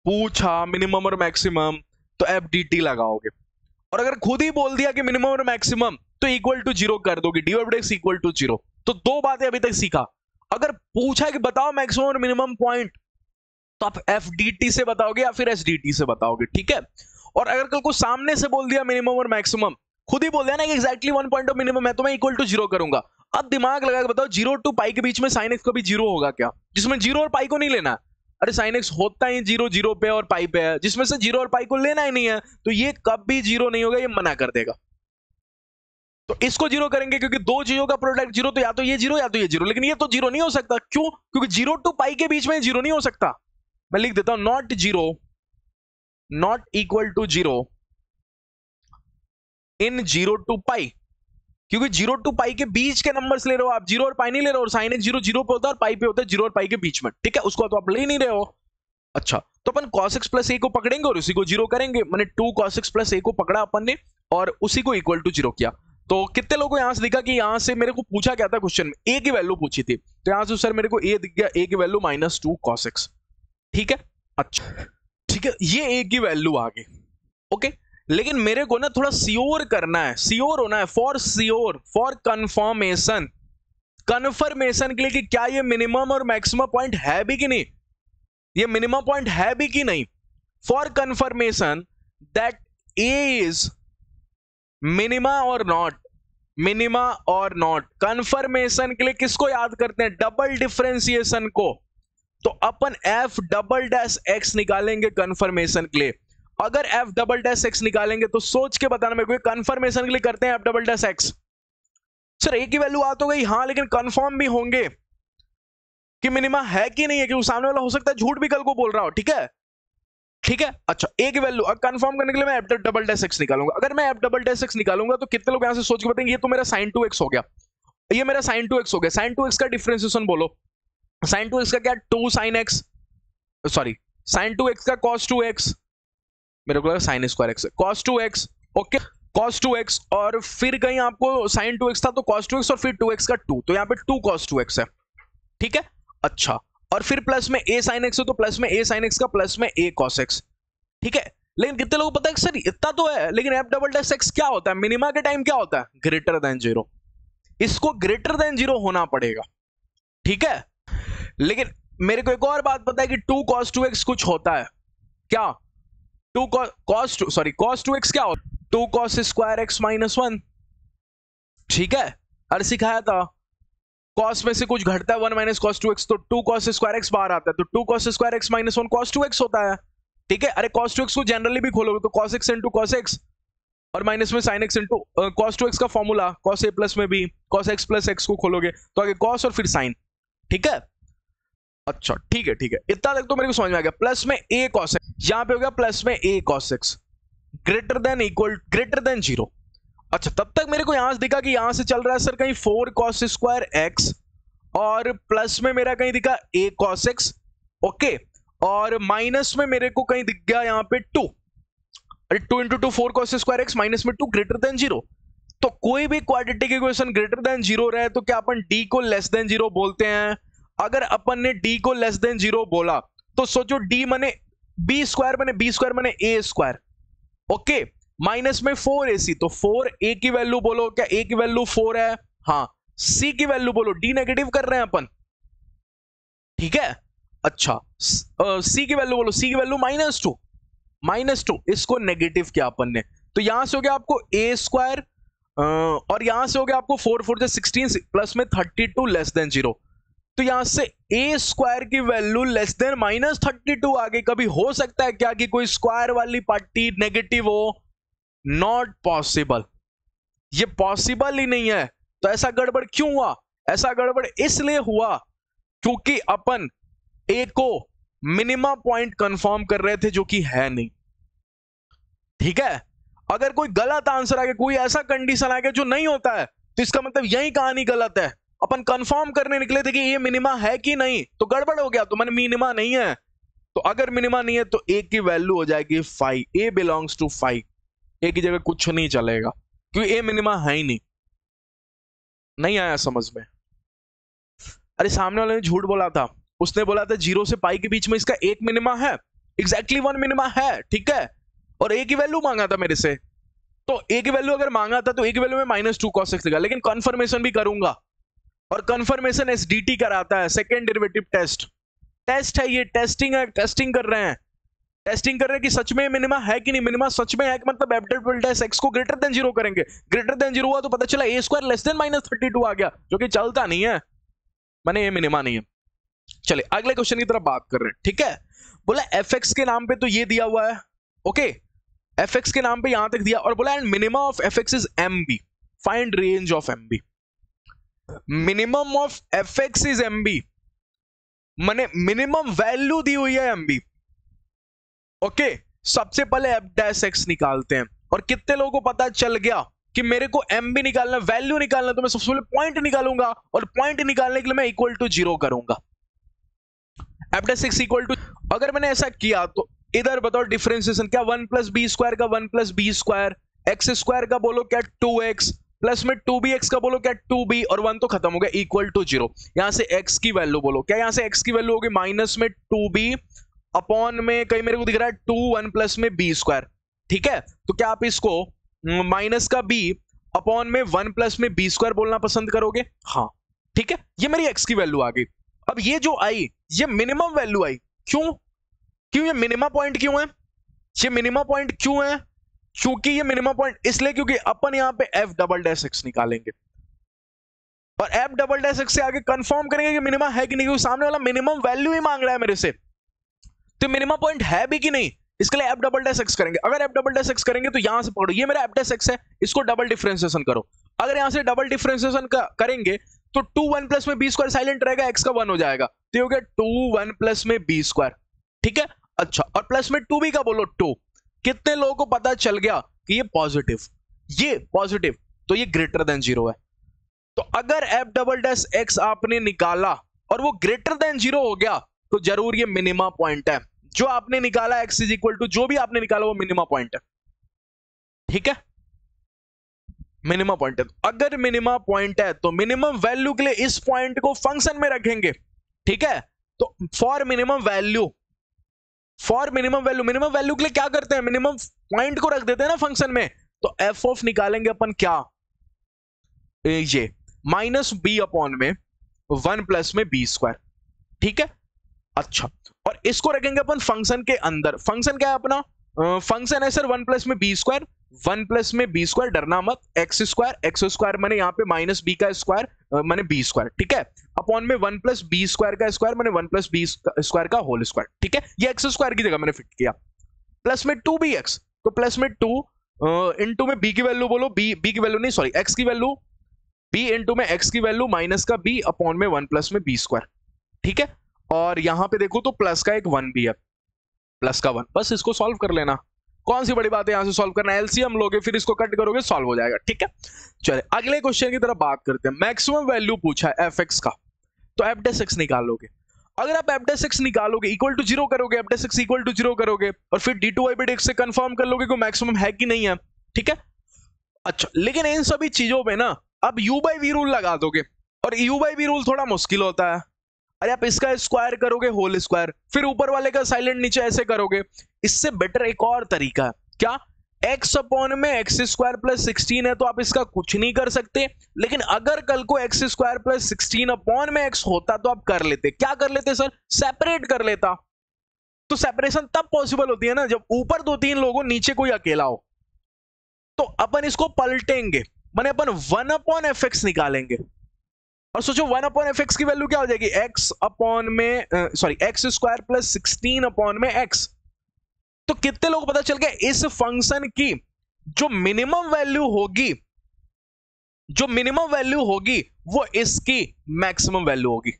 पूछा मिनिमम और मैक्सिमम तो एफ डी टी लगाओगे, और अगर खुद ही बोल दिया कि मिनिमम और मैक्सिमम तो इक्वल टू जीरो कर दोगे, d of x equal to zero. तो दो बातें अभी तक सीखा। अगर पूछा कि बताओ मैक्सिमम और मिनिमम पॉइंट तो आप एफ डी टी से बताओगे या फिर एस डी टी से बताओगे, ठीक है। और अगर कल को सामने से बोल दिया मिनिमम और मैक्सिमम, खुद ही बोल दिया ना कि एक्जैक्टली 1 पॉइंट ऑफ मिनिमम है, तो मैं इक्वल टू जीरो करूंगा। अब दिमाग लगा के बताओ 0 to पाई के बीच में साइन एक्स कभी जीरो होगा क्या, जिसमें जीरो और पाई को नहीं लेना। अरे साइन एक्स होता ही 0 0 पे और पाई पे है, जिसमें से जीरो और पाई को लेना ही नहीं है, तो ये कभी जीरो नहीं होगा, ये मना कर देगा। तो इसको जीरो करेंगे क्योंकि दो जीरो का प्रोडक्ट जीरो, तो या तो ये जीरो या तो ये जीरो, लेकिन ये तो जीरो नहीं हो सकता। क्यों? क्योंकि 0 to पाई के बीच में जीरो नहीं हो सकता। मैं लिख देता हूं not zero, not equal to zero in 0 to pi, क्योंकि 0 to पाई के बीच के नंबर्स ले रहे हो आप, जीरो और पाई नहीं ले रहे हो। और साइन एक्स 0 0 पे होता है और पाई पे होता है, जीरो और पाई के बीच में, ठीक है, उसको तो आप ले नहीं रहे हो। अच्छा, तो अपन cos x प्लस ए को पकड़ेंगे और उसी को जीरो करेंगे। मैंने 2 cos x प्लस ए को पकड़ा अपन ने और उसी को इक्वल टू जीरो किया। तो कितने लोगों को यहां से दिखा कि यहां से मेरे को पूछा क्या था क्वेश्चन में, ए की वैल्यू पूछी थी, तो यहां से सर मेरे को ए दिख गया, ए की वैल्यू -2 cos x, ठीक है। अच्छा ठीक है, ये ए की वैल्यू आ गई, ओके। लेकिन मेरे को ना थोड़ा श्योर करना है, श्योर होना है, for sure, for confirmation, confirmation के लिए कि क्या ये मिनिमम और मैक्सिमम पॉइंट है भी कि नहीं, ये मिनिमम पॉइंट है भी कि नहीं। For confirmation that A is minima और नॉट, मिनिमा और नॉट, कंफर्मेशन के लिए किसको याद करते हैं, डबल डिफरेंशिएशन को। तो अपन एफ डबल डैश एक्स निकालेंगे कंफर्मेशन के लिए। अगर एफ डबल डैश एक्स निकालेंगे तो सोच के बताना मेरे को, कंफर्मेशन के लिए करते हैं f double dash x. Sir a की वैल्यू आ तो गई, हाँ, लेकिन कंफर्म भी होंगे कि मिनिमा है कि नहीं है, क्योंकि सामने वाला हो सकता है झूठ भी कल को बोल रहा हो, ठीक है, ठीक है। अच्छा, ए की वैल्यू अब कंफर्म करने के लिए मैं एफ डबल डैश एक्स निकालूंगा। अगर मैं एफ डबल डैश एक्स निकालूंगा तो कितने लोग यहां से सोच के बताएंगे ये तो मेरा sin 2x हो गया, ये मेरा sin 2x हो गया। sin 2x का डिफरेंशिएशन बोलो, sin 2x का क्या, 2 sin x, sorry sin 2x का cos 2x, मेरे को लगा sin square x, cos 2x, okay, cos 2x, और फिर कहीं आपको sin 2x था तो cos 2x और फिर 2x का 2, तो यहाँ पे 2 cos 2x है, ठीक है। अच्छा, और फिर प्लस में a sin x हो तो प्लस में a sin x का प्लस में a cos x, ठीक है। लेकिन कितने लोगों को पता है सर इतना तो है, लेकिन एफ डबल डैश एक्स क्या होता है, मिनिमा के टाइम क्या होता है, ग्रेटर देन जीरो। इसको ग्रेटर देन जीरो होना पड़ेगा, ठीक है। लेकिन मेरे को एक और बात पता है कि 2 cos 2x कुछ होता है क्या, 2 cos 2x क्या होता है, 2 cos स्क्वायर x -1, ठीक है। अरे सिखाया था, cos में से कुछ घटता है 1 - cos 2x, तो 2 cos स्क्वायर x बाहर आता है, तो 2 cos square x -1 cos 2x होता है, ठीक है। अरे cos 2x को जनरली भी खोलोगे तो cos x into cos x और माइनस में sin x into cos 2x का फॉर्मूला cos a प्लस में भी cos x प्लस x को खोलोगे तो आगे cos और फिर sin, ठीक है। अच्छा ठीक है, ठीक है, इतना तक तो मेरे को समझ में आ गया। प्लस में a cos x, यहां पे हो गया प्लस में a cos x, greater than equal, greater than zero. अच्छा, तब तक मेरे को यहां से दिखा कि यहां से चल रहा है सर कहीं 4 cos स्क्वायर x और प्लस में मेरा कहीं दिखा a cos x, ओके, और माइनस में मेरे को कहीं दिख गया यहाँ पे 2, अरे 2 × 2 4 cos स्क्वायर x माइनस में 2 ग्रेटर देन जीरो। तो कोई भी quadratic equation greater than zero रहे तो क्या अपन d को लेस देन जीरो बोलते हैं। अगर अपन ने d को लेस देन जीरो बोला तो सोचो d माने b स्क्वायर माने a स्क्वायर, ओके, माइनस में 4ac, तो 4a की वैल्यू बोलो, क्या a की वैल्यू 4 है, हाँ, सी की वैल्यू बोलो, डी नेगेटिव कर रहे हैं अपन, ठीक है। अच्छा सी की वैल्यू बोलो, सी की वैल्यू -2, इसको नेगेटिव किया अपन ने, तो यहां से हो गया आपको ए स्क्वायर और यहां से हो गया आपको 4 4 16 प्लस में 32 लेस देन 0। तो यहां से ए स्क्वायर की वैल्यू लेस देन -32 आ गई। कभी हो सकता है क्या कि कोई स्क्वायर वाली पार्टी नेगेटिव हो? नॉट पॉसिबल, ये पॉसिबल ही नहीं है। तो ऐसा गड़बड़ क्यों हुआ? ऐसा गड़बड़ इसलिए हुआ क्योंकि अपन ए को मिनिमा पॉइंट कंफर्म कर रहे थे जो कि है नहीं, ठीक है। अगर कोई गलत आंसर आ गया, कोई ऐसा कंडीशन आ गया जो नहीं होता है, तो इसका मतलब यही कहानी गलत है। अपन कंफर्म करने निकले थे कि ये मिनिमा है कि नहीं, तो गड़बड़ हो गया, तो मैंने मिनिमा नहीं है। तो अगर मिनिमा नहीं है तो ए की वैल्यू हो जाएगी 5, ए बिलोंग्स टू 5, ए की जगह कुछ नहीं चलेगा क्योंकि ए मिनिमा है ही नहीं आया समझ में? अरे सामने वाले ने झूठ बोला था, उसने बोला था 0 से पाई के बीच में इसका एक मिनिमा है, एग्जैक्टली 1 मिनिमा है, ठीक है। और ए की वैल्यू मांगा था मेरे से, तो ए की वैल्यू अगर मांगा था तो ए की वैल्यू में -2 cos x लिखा, लेकिन कंफर्मेशन भी करूंगा, और कंफर्मेशन एसडीटी कराता है, सेकेंड डेरिवेटिव टेस्ट है, ये टेस्टिंग है, टेस्टिंग कर रहे हैं कि सच में मिनिमा है कि नहीं। मिनिमा सच में है कि मतलब f डबल x को ग्रेटर देन 0 करेंगे, ग्रेटर देन 0 हुआ तो पता चला a स्क्वायर लेस देन -32 आ गया, जो कि चलता नहीं है, मैंने ये मिनिमा नहीं है। चलिए अगले क्वेश्चन की तरफ बात कर रहे हैं, ठीक है। बोला fx के नाम पे तो ये दिया हुआ है, ओके, fx के नाम पे यहां तक दिया, और बोला and minimum of fx is mb, find range of mb। Minimum of fx is mb माने मिनिमम वैल्यू दी हुई है mb, ओके। सबसे पहले f डैश x निकालते हैं, और कितने लोगों को पता चल गया कि मेरे को mb निकालना, वैल्यू निकालना, तो मैं सबसे पहले पॉइंट निकालूंगा, और पॉइंट निकालने के लिए मैं इक्वल टू 0 करूंगा, f dash x equal to. अगर मैंने ऐसा किया तो इधर बताओ डिफरेंशिएशन क्या, 1 प्लस बी स्क्वायर का 1 plus b square, x square का बोलो क्या 2x, प्लस में 2bx का बोलो क्या 2b, और 1 तो खत्म हो गया, इक्वल टू 0। यहां से x की वैल्यू बोलो क्या, यहां से x की वैल्यू होगी माइनस में 2b अपॉन में कहीं मेरे को दिख रहा है 2 1 प्लस में b स्क्वायर, ठीक है। तो क्या आप इसको माइनस का b अपॉन में 1 प्लस में b स्क्वायर बोलना पसंद करोगे? हाँ, ठीक है, ये मेरी x की वैल्यू आ गई। अब ये जो आई, ये मिनिमम वैल्यू आई, क्यों ये मिनिमम पॉइंट क्यों है? ये मिनिमम पॉइंट क्यों है? क्योंकि ये मिनिमम पॉइंट इसलिए क्योंकि अपन यहां पे f डबल डैश x निकालेंगे, और f डबल डैश x से आगे कंफर्म करेंगे कि मिनिमम है कि नहीं, क्योंकि सामने वाला मिनिमम वैल्यू ही मांग रहा है मेरे से, तो मिनिमम पॉइंट है भी कि नहीं, इसके लिए f डबल डैश x करेंगे। अगर f डबल डैश x करेंगे तो यहां से पकड़ो, ये मेरा f डैश x है, इसको डबल डिफरेंशिएशन करो। अगर यहां से डबल डिफरेंशिएशन करेंगे तो 2 1 प्लस में b स्क्वायर साइलेंट रहेगा, x का 1 हो जाएगा, तो ये हो गया 2 1 प्लस में b स्क्वायर, ठीक है। अच्छा, और प्लस में 2b का बोलो 2। कितने लोगों को पता चल गया कि ये पॉजिटिव, तो ये ग्रेटर देन 0 है। तो अगर f डबल डैश x आपने निकाला और वो ग्रेटर देन 0 हो गया, तो जरूर ये मिनिमा पॉइंट है। जो आपने निकाला x इज इक्वल टू, जो भी आपने निकाला वो मिनिमा पॉइंट है, ठीक है, मिनिमम पॉइंट है। अगर मिनिमम पॉइंट है तो मिनिमम वैल्यू के लिए इस पॉइंट को फंक्शन में रखेंगे, ठीक है। तो for minimum value minimum value के लिए क्या करते हैं, मिनिमम पॉइंट को रख देते हैं ना फंक्शन में। तो एफ ऑफ निकालेंगे अपन क्या, ये माइनस बी अपॉन में 1 प्लस में बी स्क्वायर, ठीक है। अच्छा, और इसको रखेंगे अपन फंक्शन के अंदर। फंक्शन क्या है अपना, फंक्शन है सर 1 प्लस में बी स्क्वायर, 1 प्लस में बी स्क्वायर, डरना मत, एक्स स्क्वायर मैंने यहाँ पे माइनस बी का स्क्वायर मैंने बी स्क्वायर, ठीक है, अपॉन में 1 प्लस बी स्क्वायर का स्क्वायर मैंने 1 प्लस बी स्क्वायर का होल स्क्वायर, ठीक है। ये एक्स स्क्वायर की जगह मैंने फिट किया, प्लस में 2bx, तो प्लस में 2 इंटू में बी की वैल्यू बोलो, बी की वैल्यू नहीं, सॉरी एक्स की वैल्यू, बी इंटू में एक्स की वैल्यू माइनस का बी अपॉन में 1 प्लस में बी स्क्वायर, ठीक है। और यहां पे देखो तो प्लस का एक 1 भी है, प्लस का 1, बस इसको सॉल्व कर लेना, कौन सी बड़ी बात है यहां से सॉल्व करना, एलसीएम लोगे फिर इसको कट करोगे, सॉल्व हो जाएगा, ठीक है। चलिए अगले क्वेश्चन की तरफ बात करते हैं। मैक्सिमम वैल्यू पूछा है एफ का, तो एफ डैश एक्स निकालोगे। अगर आप एफ डैश एक्स निकालोगे इक्वल टू 0 करोगे, f dash x equal to 0 करोगे, और फिर d2y by dx से कंफर्म कर लोगे कि मैक्सिमम है कि नहीं है, ठीक है। अच्छा, लेकिन इन सभी चीजों पे ना अब u by v रूल लगा दोगे, और u by v रूल थोड़ा मुश्किल होता है। अरे आप इसका स्क्वायर करोगे होल स्क्वायर, फिर ऊपर वाले का साइलेंट नीचे ऐसे करोगे। इससे बेटर एक और तरीका है, क्या, एक्स अपॉन में एक्स स्क्वायर प्लस 16 है तो आप इसका कुछ नहीं कर सकते, लेकिन अगर कल को एक्स स्क्वायर प्लस 16 अपॉन में एक्स होता तो आप कर लेते। क्या कर लेते सर? सेपरेट कर लेता। तो सेपरेशन तब पॉसिबल होती है ना जब ऊपर 2-3 लोगों नीचे कोई अकेला हो। तो अपन इसको पलटेंगे, माने अपन 1 अपॉन एफ एक्स निकालेंगे और सोचो 1 अपॉन एफ एक्स की वैल्यू क्या हो जाएगी? एक्स अपॉन में एक्स स्क्वायर प्लस 16 अपॉन में एक्स। तो कितने लोग पता चल गया इस फंक्शन की जो मिनिमम वैल्यू होगी वो इसकी मैक्सिमम वैल्यू होगी।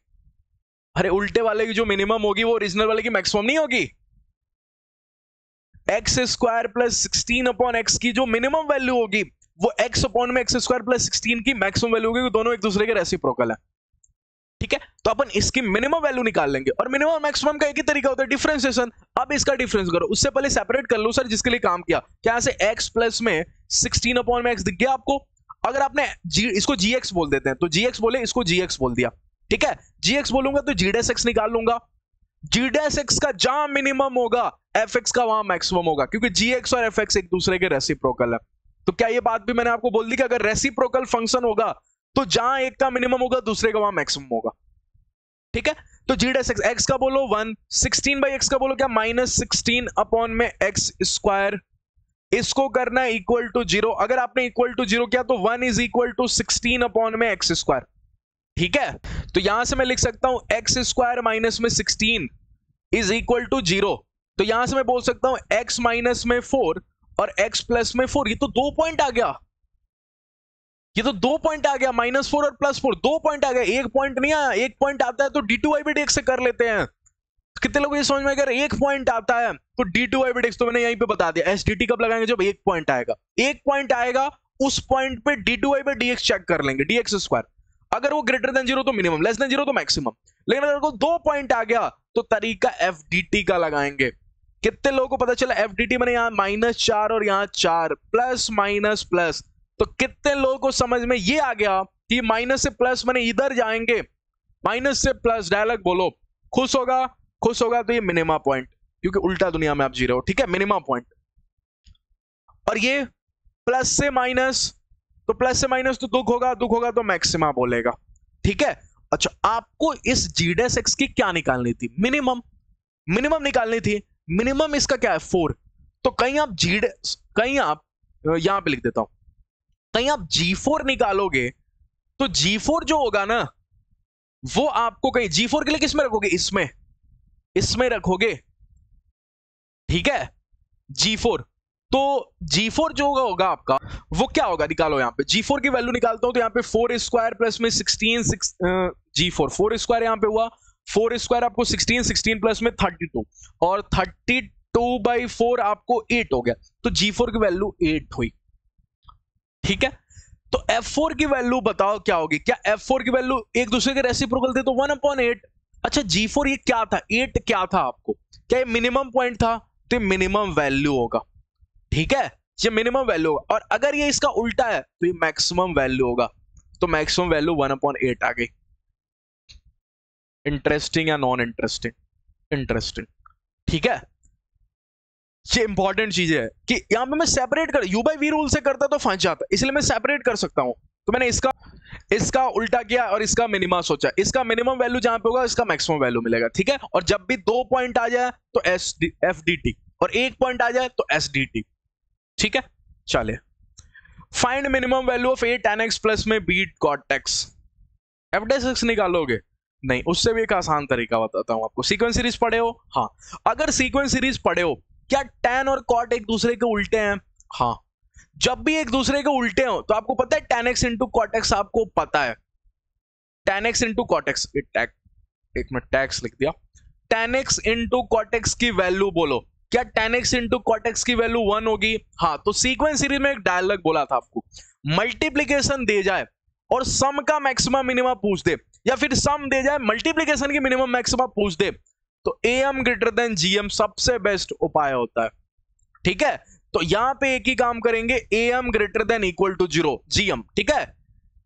अरे उल्टे वाले की जो मिनिमम होगी वो ओरिजिनल वाले की मैक्सिमम नहीं होगी। X square plus 16 upon x की जो मिनिमम वैल्यू होगी वो एक्स अपॉन में एक्स स्क्वायर प्लस 16 की मैक्सिमम वैल्यू होगी। दोनों एक दूसरे के रेसिप्रोकल है, ठीक है। तो अपन इसकी मिनिमम वैल्यू निकाल लेंगे और मिनिमम मैक्सिमम का एक ही तरीका होता है, डिफरेंशिएशन। अब इसका डिफरेंस करो, उससे पहले सेपरेट कर लो सर जिसके लिए काम किया। क्या से x प्लस में 16 अपॉन में x दिख गया आपको? अगर आपने इसको gx बोल देते हैं तो gx बोले, इसको gx बोल दिया, ठीक है। gx बोलूंगा तो g डैश x निकाल लूंगा। g डैश x का जहां मिनिमम होगा fx का वहां मैक्सिमम होगा, क्योंकि gx और fx एक दूसरे के रेसिप्रोकल है। तो क्या ये बात भी मैंने आपको बोल दी कि अगर रेसिप्रोकल फंक्शन होगा तो जहां एक का मिनिमम होगा दूसरे का वहां मैक्सिमम होगा, ठीक है। तो g डैश x का बोलो 1, 16 बाई x का बोलो क्या? -16 अपॉन में x स्क्वायर। इसको करना है इक्वल टू 0। अगर आपने इक्वल टू 0 किया तो 1 इज इक्वल टू 16 अपॉन में x स्क्वायर, ठीक है। तो यहां से मैं लिख सकता हूं x स्क्वायर माइनस में 16 इज इक्वल टू 0। तो यहां से मैं बोल सकता हूं x माइनस में 4 और x प्लस में 4। ये तो 2 पॉइंट आ गया, ये तो 2 पॉइंट आ गया। -4 और +4 2 पॉइंट आ गया, 1 पॉइंट नहीं आया। 1 पॉइंट आता है तो d2/dx से कर लेते हैं। कितने लोग ये समझ में? अगर 1 पॉइंट आता है तो d2/dx, तो मैंने यहीं पे बता दिया। SDT कब लगाएंगे? जब 1 पॉइंट आएगा। 1 पॉइंट आएगा उस पॉइंट पे d2/dx चेक कर लेंगे, dx स्क्वायर। अगर वो ग्रेटर देन 0 तो मिनिमम, लेस देन 0 तो मैक्सिमम। लेकिन अगर को 2 पॉइंट आ गया तो तरीका FDT का लगाएंगे। कितने लोगों को पता चला FDT मैंने यहां -4 और यहां 4 प्लस माइनस प्लस। तो कितने लोगों को समझ में ये आ गया कि माइनस से प्लस मैंने इधर जाएंगे, माइनस से प्लस। डायलॉग बोलो, खुश होगा? खुश होगा तो ये मिनिमम पॉइंट, क्योंकि उल्टा दुनिया में आप जी रहे हो, ठीक है। Minimum point. और ये प्लस से माइनस, तो प्लस से माइनस तो दुख होगा तो मैक्सिमा बोलेगा, ठीक है। अच्छा, आपको इस g डैश x की क्या निकालनी थी? मिनिमम निकालनी थी। मिनिमम इसका क्या है? 4। तो कहीं आप यहां पे लिख देता हूं, कहीं आप G4 निकालोगे तो G4 जो होगा ना वो आपको कहीं G4 के लिए किसमें रखोगे? इसमें रखोगे, ठीक है। G4, तो G4 जो होगा आपका वो क्या होगा? निकालो। यहां पे G4 की वैल्यू निकालता हूं तो यहां पे 4 स्क्वायर प्लस में 16 G4 4 स्क्वायर यहां पे हुआ। 4 स्क्वायर आपको 16 प्लस में 32 और 32/4 आपको 8 हो गया। तो G4 की वैल्यू 8 हुई, ठीक है। तो F4 की वैल्यू बताओ क्या होगी? क्या F4 की वैल्यू एक दूसरे के रेसिप्रोकल थे तो 1/8। अच्छा, G4 ये क्या था? 8 क्या था आपको? क्या ये मिनिमम पॉइंट था? तो मिनिमम वैल्यू होगा, ठीक है। ये मिनिमम वैल्यू होगा। और अगर ये इसका उल्टा है तो ये मैक्सिमम वैल्यू होगा। तो मैक्सिमम वैल्यू 1/8 आ गई। इंटरेस्टिंग या नॉन इंटरेस्टिंग? इंटरेस्टिंग, ठीक है। ये इंपॉर्टेंट चीज है कि यहां पे मैं सेपरेट कर u/v रूल से करता तो फंस जाता, इसलिए मैं सेपरेट कर सकता हूं। तो मैंने इसका उल्टा किया और इसका मिनिमा सोचा। इसका मिनिमम वैल्यू जहां पे होगा इसका मैक्सिमम वैल्यू मिलेगा, ठीक है। और जब भी 2 पॉइंट आ जाए तो FDT और 1 पॉइंट आ जाए तो SDT, ठीक है। चलिए, find minimum value of a tan x plus में b cot x। f dash x निकालोगे? नहीं, उससे भी एक आसान तरीका बताता हूं आपको। सीक्वेंस सीरीज पढ़े हो? हाँ। अगर सीक्वेंस सीरीज पढ़े हो, क्या tan और cot एक दूसरे के उल्टे हैं? हाँ। जब भी एक दूसरे के उल्टे हो तो आपको पता है tan x into cot x, आपको पता है tan x into cot x। एक मिनट, टैक्स लिख दिया। tan x into cot x की वैल्यू बोलो। क्या tan x into cot x की वैल्यू 1 होगी? हाँ। तो सीक्वेंस सीरीज में एक डायलॉग बोला था आपको, मल्टीप्लीकेशन दे जाए और सम का मैक्सिमम मिनिमम पूछ दे, या फिर सम दे जाए मल्टीप्लीकेशन की मिनिमम मैक्सिमम पूछ दे, तो am ग्रेटर देन gm सबसे बेस्ट उपाय होता है, ठीक है। तो यहां पे एक ही काम करेंगे, am greater than equal to 0 gm, ठीक है।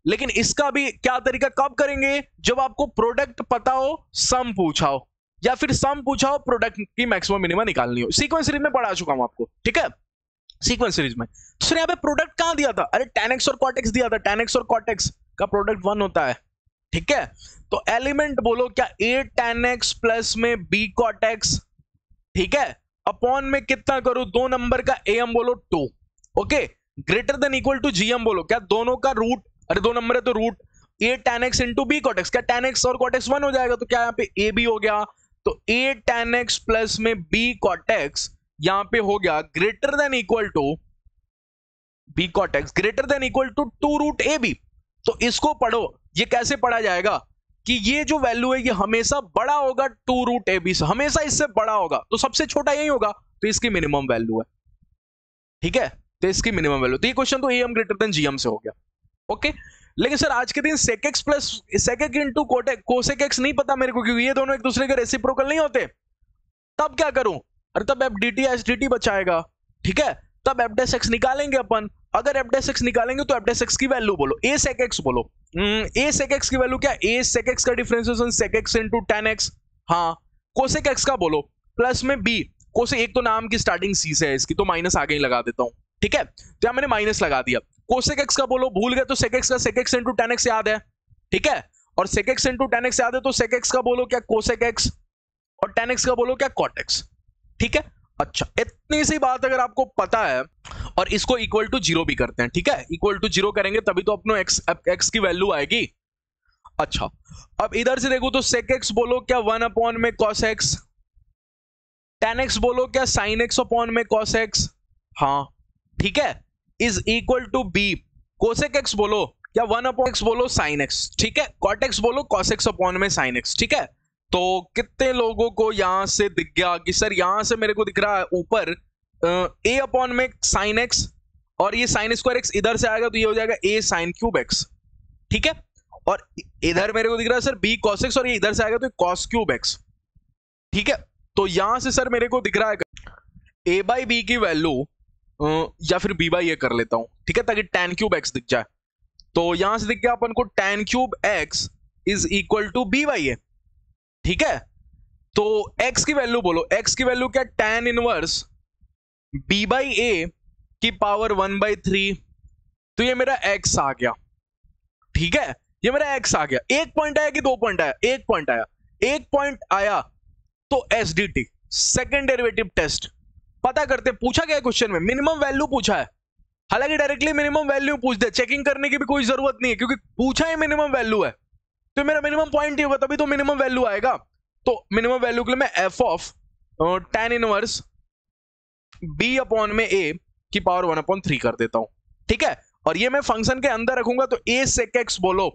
लेकिन इसका भी क्या तरीका कब करेंगे? जब आपको प्रोडक्ट पता हो, सम पूछा हो, या फिर सम पूछा हो, प्रोडक्ट की मैक्सिमम मिनिमम निकालनी हो। सीक्वेंस सीरीज में पढ़ा चुका हूं आपको, ठीक है। सीक्वेंस सीरीज में। तो सर यहाँ पे प्रोडक्ट कहां दिया था, अरे tan x और cot x दिया था, tan x और cot x का प्रोडक्ट 1 होता है, ठीक है। तो एलिमेंट बोलो क्या, a tan x प्लस में b cot x, ठीक है, अपॉन में कितना करूं, 2 नंबर का am बोलो 2, ओके, greater than equal to gm बोलो क्या, दोनों का रूट, अरे 2 नंबर है तो root a tan x into b cot x, क्या tan x और cot x 1 हो जाएगा, तो क्या यहाँ पे a b हो गया, तो a tan x प्लस में b cot x यहां पे हो गया greater than equal to b cot x greater than equal to 2 root a b. तो इसको पढ़ो, ये कैसे पढ़ा जाएगा कि ये जो वैल्यू है ये हमेशा बड़ा होगा 2 रूट ए बी से, हमेशा इससे बड़ा होगा, तो सबसे छोटा यही होगा, तो इसकी मिनिमम वैल्यू है, ठीक है, तो इसकी मिनिमम वैल्यू, तो ये क्वेश्चन तो am ग्रेटर देन gm से हो गया, ओके। लेकिन सर आज के दिन sec x plus sec x into cosec x नहीं पता मेरे को, क्योंकि ये दोनों एक दूसरे के रेसिप्रोकल नहीं होते, तब क्या करूं, अरे तब f dt s dt बचाएगा, ठीक है, तब f dash x निकालेंगे अपन, अगर f dash x निकालेंगे तो f dash x की वैल्यू बोलो a sec x बोलो, a sec x की वैल्यू क्या, a sec x का differentiation sec x into tan x, हाँ, cosec x का बोलो प्लस में b cosec, एक तो नाम की स्टार्टिंग c से है इसकी, तो माइनस आगे ही लगा देता हूं, ठीक है, तो यहां मैंने माइनस लगा दिया, cosec x का बोलो, भूल गए तो sec x का sec x into tan x याद है, ठीक है, और sec x into tan x याद है, तो sec x का बोलो क्या cosec x, और tan x का बोलो क्या cot x, ठीक है। अच्छा, इतनी सी बात अगर आपको पता है, और इसको इक्वल टू 0 भी करते हैं, ठीक है, इक्वल टू 0 करेंगे तभी तो अपनो x की वैल्यू आएगी। अच्छा, अब इधर से देखो तो sec x बोलो क्या 1 अपॉन में cos x, tan x बोलो क्या sin x अपॉन में cos x, हाँ, ठीक है, is equal to b cosec x बोलो क्या 1 अपॉन x बोलो sin x, ठीक है, cot x बोलो cos x अपॉन में sin x, ठीक है। तो कितने लोगों को यहां से दिख गया कि सर यहां से मेरे को दिख रहा है ऊपर a अपॉन में sin x, और ये sin स्क्वायर x इधर से आएगा तो ये हो जाएगा a sin क्यूब x, ठीक है, और इधर मेरे को दिख रहा है सर b cos x, और ये इधर से आएगा तो cos क्यूब x, ठीक है। तो यहां से सर मेरे को दिख रहा है a बाई बी की वैल्यू, या फिर b बाई ए कर लेता हूं, ठीक है, ताकि tan क्यूब x दिख जाए, तो यहां से दिख गया अपन को tan cube x is equal to b by a, ठीक है। तो x की वैल्यू बोलो, x की वैल्यू क्या, tan इनवर्स b बाई ए की पावर 1/3, तो ये मेरा x आ गया, ठीक है, ये मेरा x आ गया, एक पॉइंट आया कि 2 पॉइंट आया, एक पॉइंट आया, एक पॉइंट आया, तो SDT सेकेंड डेरिवेटिव टेस्ट पता करते, पूछा गया क्वेश्चन में मिनिमम वैल्यू पूछा है, हालांकि डायरेक्टली मिनिमम वैल्यू पूछ दे, चेकिंग करने की भी कोई जरूरत नहीं है, क्योंकि पूछा है मिनिमम वैल्यू है, तो मेरा मिनिमम पॉइंट ही होगा, तभी तो मिनिमम वैल्यू आएगा। तो मिनिमम वैल्यू के लिए मैं f of tan inverse b upon में a की पावर 1/3 कर देता हूं, ठीक है, और ये मैं फंक्शन के अंदर रखूंगा, तो a sec x बोलो,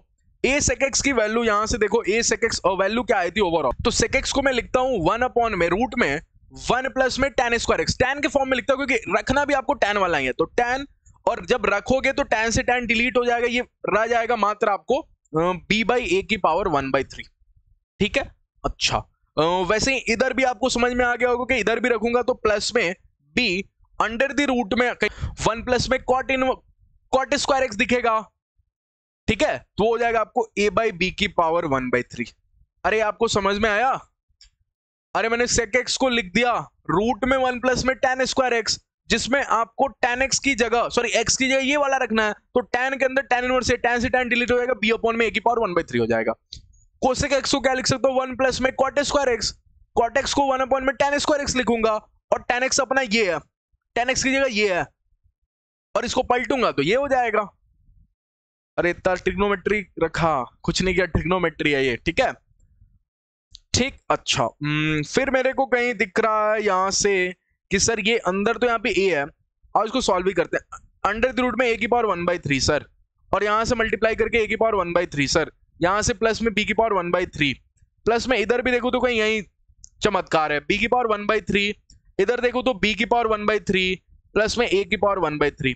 a sec x की वैल्यू यहां से देखो, a sec x वैल्यू क्या आई थी ओवरऑल, तो sec x को मैं लिखता हूं 1 अपॉन में रूट में 1 प्लस में tan स्क्वायर x, tan के फॉर्म में लिखता हूं क्योंकि रखना भी आपको tan वाला ही है, तो tan, और जब रखोगे तो tan से tan डिलीट हो जाएगा, ये रह जाएगा मात्र आपको b बाई ए की पावर 1/3, ठीक है। अच्छा, वैसे ही इधर भी आपको समझ में आ गया होगा कि इधर भी रखूंगा तो प्लस में b अंडर द रूट में 1 प्लस में cot स्क्वायर x दिखेगा, ठीक है, तो हो जाएगा आपको a बाई बी की पावर 1/3। अरे आपको समझ में आया, अरे मैंने sec x को लिख दिया रूट में 1 प्लस में tan स्क्वायर x, जिसमें आपको tan x की जगह, सॉरी x की जगह ये वाला रखना है, तो tan के अंदर tan इनवर्स है, tan से tan डिलीट हो जाएगा, b अपॉन में a की पावर 1/3 हो जाएगा। cosec x को क्या लिख सकते हो, 1 प्लस में cot square x, cot x को 1 अपॉन में tan स्क्वायर x लिखूंगा, और tan x अपना ये है, tan x की जगह ये है, और इसको पलटूंगा तो ये हो जाएगा। अरे इतना ट्रिग्नोमेट्री रखा, कुछ नहीं किया, ट्रिग्नोमेट्री है ये, ठीक है, ठीक। अच्छा, फिर मेरे को कहीं दिख रहा है यहां से कि सर ये अंदर तो यहाँ पे a है, और इसको सॉल्व भी करते हैं, अंडर द रूट में a की पावर 1/3 सर, और यहां से मल्टीप्लाई करके a की पावर 1/3 सर, यहां से प्लस में b की पावर 1/3, प्लस में इधर भी देखो तो कहीं यही चमत्कार है, b की पावर 1/3, इधर देखो तो b की पावर 1/3 प्लस में a की पावर 1/3,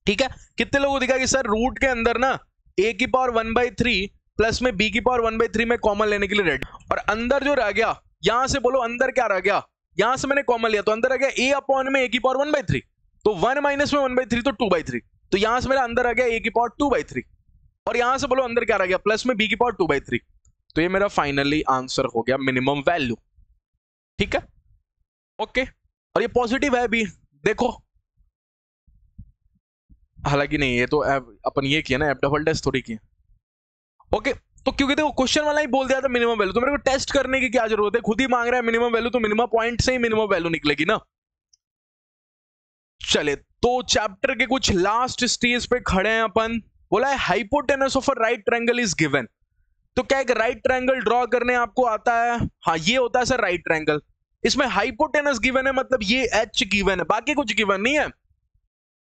ठीक है। कितने लोगों को दिखा कि सर रूट के अंदर ना a की पावर 1/3 प्लस में b की पावर 1/3 में कॉमन लेने के लिए रेडी, और अंदर जो रह गया, यहां से बोलो अंदर क्या रह गया, यहां से मैंने कॉमन लिया तो अंदर आ गया a अपॉन में a की पावर 1/3, तो 1 माइनस में 1/3 तो 2/3, तो यहां से मेरा अंदर आ गया a की पावर 2/3, और यहां से बोलो अंदर क्या रह गया, प्लस में b की पावर 2/3, तो ये मेरा फाइनली आंसर हो गया मिनिमम वैल्यू, ठीक है, ओके। और ये पॉजिटिव है भी, देखो हालांकि नहीं, ये तो अपन ये किया ना, एफ डबल टेस्ट थोड़ी किया। ओके, तो क्योंकि देखो क्वेश्चन वाला ही बोल दिया था मिनिमम वैल्यू, तो मेरे को टेस्ट करने की क्या जरूरत है, खुद ही मांग रहा है मिनिमम वैल्यू, तो मिनिमम पॉइंट से ही मिनिमम वैल्यू निकलेगी ना। चले, तो चैप्टर के कुछ लास्ट स्टेज पे खड़े हैं अपन। बोला है hypotenuse of a right triangle is given. तो क्या एक राइट ट्रायंगल ड्रॉ करने आपको आता है? हाँ, ये होता है सर राइट ट्रायंगल। इसमें हाइपोटेनस गिवन है, मतलब ये एच गिवन है, बाकी कुछ गिवन नहीं है।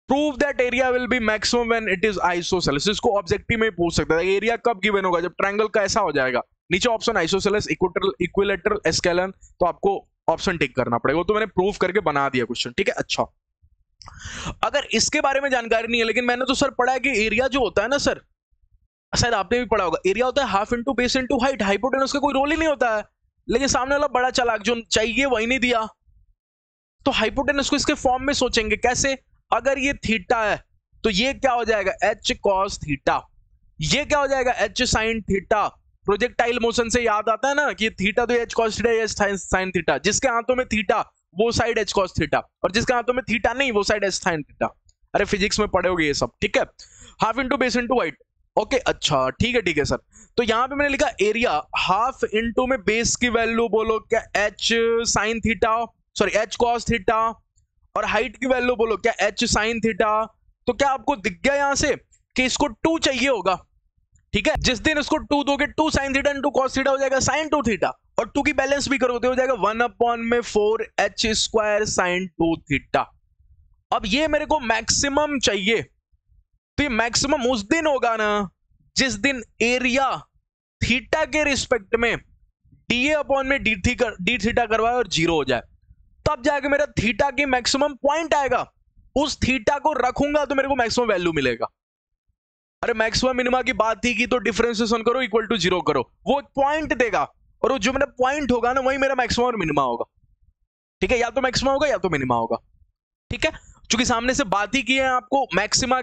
Prove that area will be maximum when it is isosceles. इसको ऑब्जेक्टिव में पूछ सकता है, एरिया कब गिवन होगा? जब ट्रायंगल का ऐसा हो जाएगा। नीचे ऑप्शन आइसोसेलेस, इक्विलेटरल, एस्केलन, तो आपको ऑप्शन टिक करना पड़ेगा। तो मैंने प्रूव करके बना दिया क्वेश्चन, ठीक है। अच्छा, अगर इसके बारे में जानकारी नहीं है, लेकिन मैंने तो सर पढ़ा है कि एरिया जो होता है ना सर, शायद आपने भी पढ़ा होगा, एरिया होता है half into base into height. Hypotenuse का कोई रोल ही नहीं होता है, लेकिन सामने वाला बड़ा चालाक जो चाहिए वही नहीं दिया, तो हाइपोटेनस को इसके फॉर्म में सोचेंगे कैसे? अगर ये थीटा है तो ये क्या हो जाएगा? H cos theta. ये क्या हो जाएगा? H sine theta. Projectile motion से याद आता है ना कि थीटा तो H cos theta, h sine theta. जिसके हाथों में थीटा वो साइड एच कॉस थीटा, और जिसके हाथों में थीटा नहीं वो साइड एच साइन थीटा। अरे फिजिक्स में पढ़े होगे ये सब, ठीक है। Half into base into height. Okay, अच्छा ठीक है सर। तो यहां पे मैंने लिखा एरिया हाफ इंटू में बेस की वैल्यू बोलो क्या? H sine theta, sorry H cos theta, और हाइट की वैल्यू बोलो क्या? H sine theta. तो क्या आपको दिख गया यहां से कि इसको 2 चाहिए होगा, ठीक है। जिस दिन इसको 2 दोगे, 2 sign theta into cos theta हो जाएगा साइन 2 थीटा, और 2 की बैलेंस भी करोगे तो हो जाएगा 1/4 एच स्क्वायर साइन 2 थीटा। अब ये मेरे को मैक्सिमम चाहिए, तो ये मैक्सिमम उस दिन होगा ना जिस दिन एरिया थीटा के रिस्पेक्ट में डी अपॉन में डी थीटा करवाए और 0 हो जाए, तब जाके मेरा थीटा की मैक्सिमम पॉइंट आएगा। उस थीटा को रखूंगा तो मेरे को मैक्सिमम वैल्यू मिलेगा। अरे मैक्सिमम मिनिमा की बात थी कि तो डिफरेंशिएशन करो, इक्वल टू 0 करो, वो एक पॉइंट देगा, और वो जो मेरा पॉइंट होगा ना वही मेरा मैक्सिमम और मिनिमा होगा, ठीक है। या तो मैक्सिमम होगा या तो मिनिमा होगा, ठीक है। क्योंकि सामने से बात ही की है आपको मैक्सिमा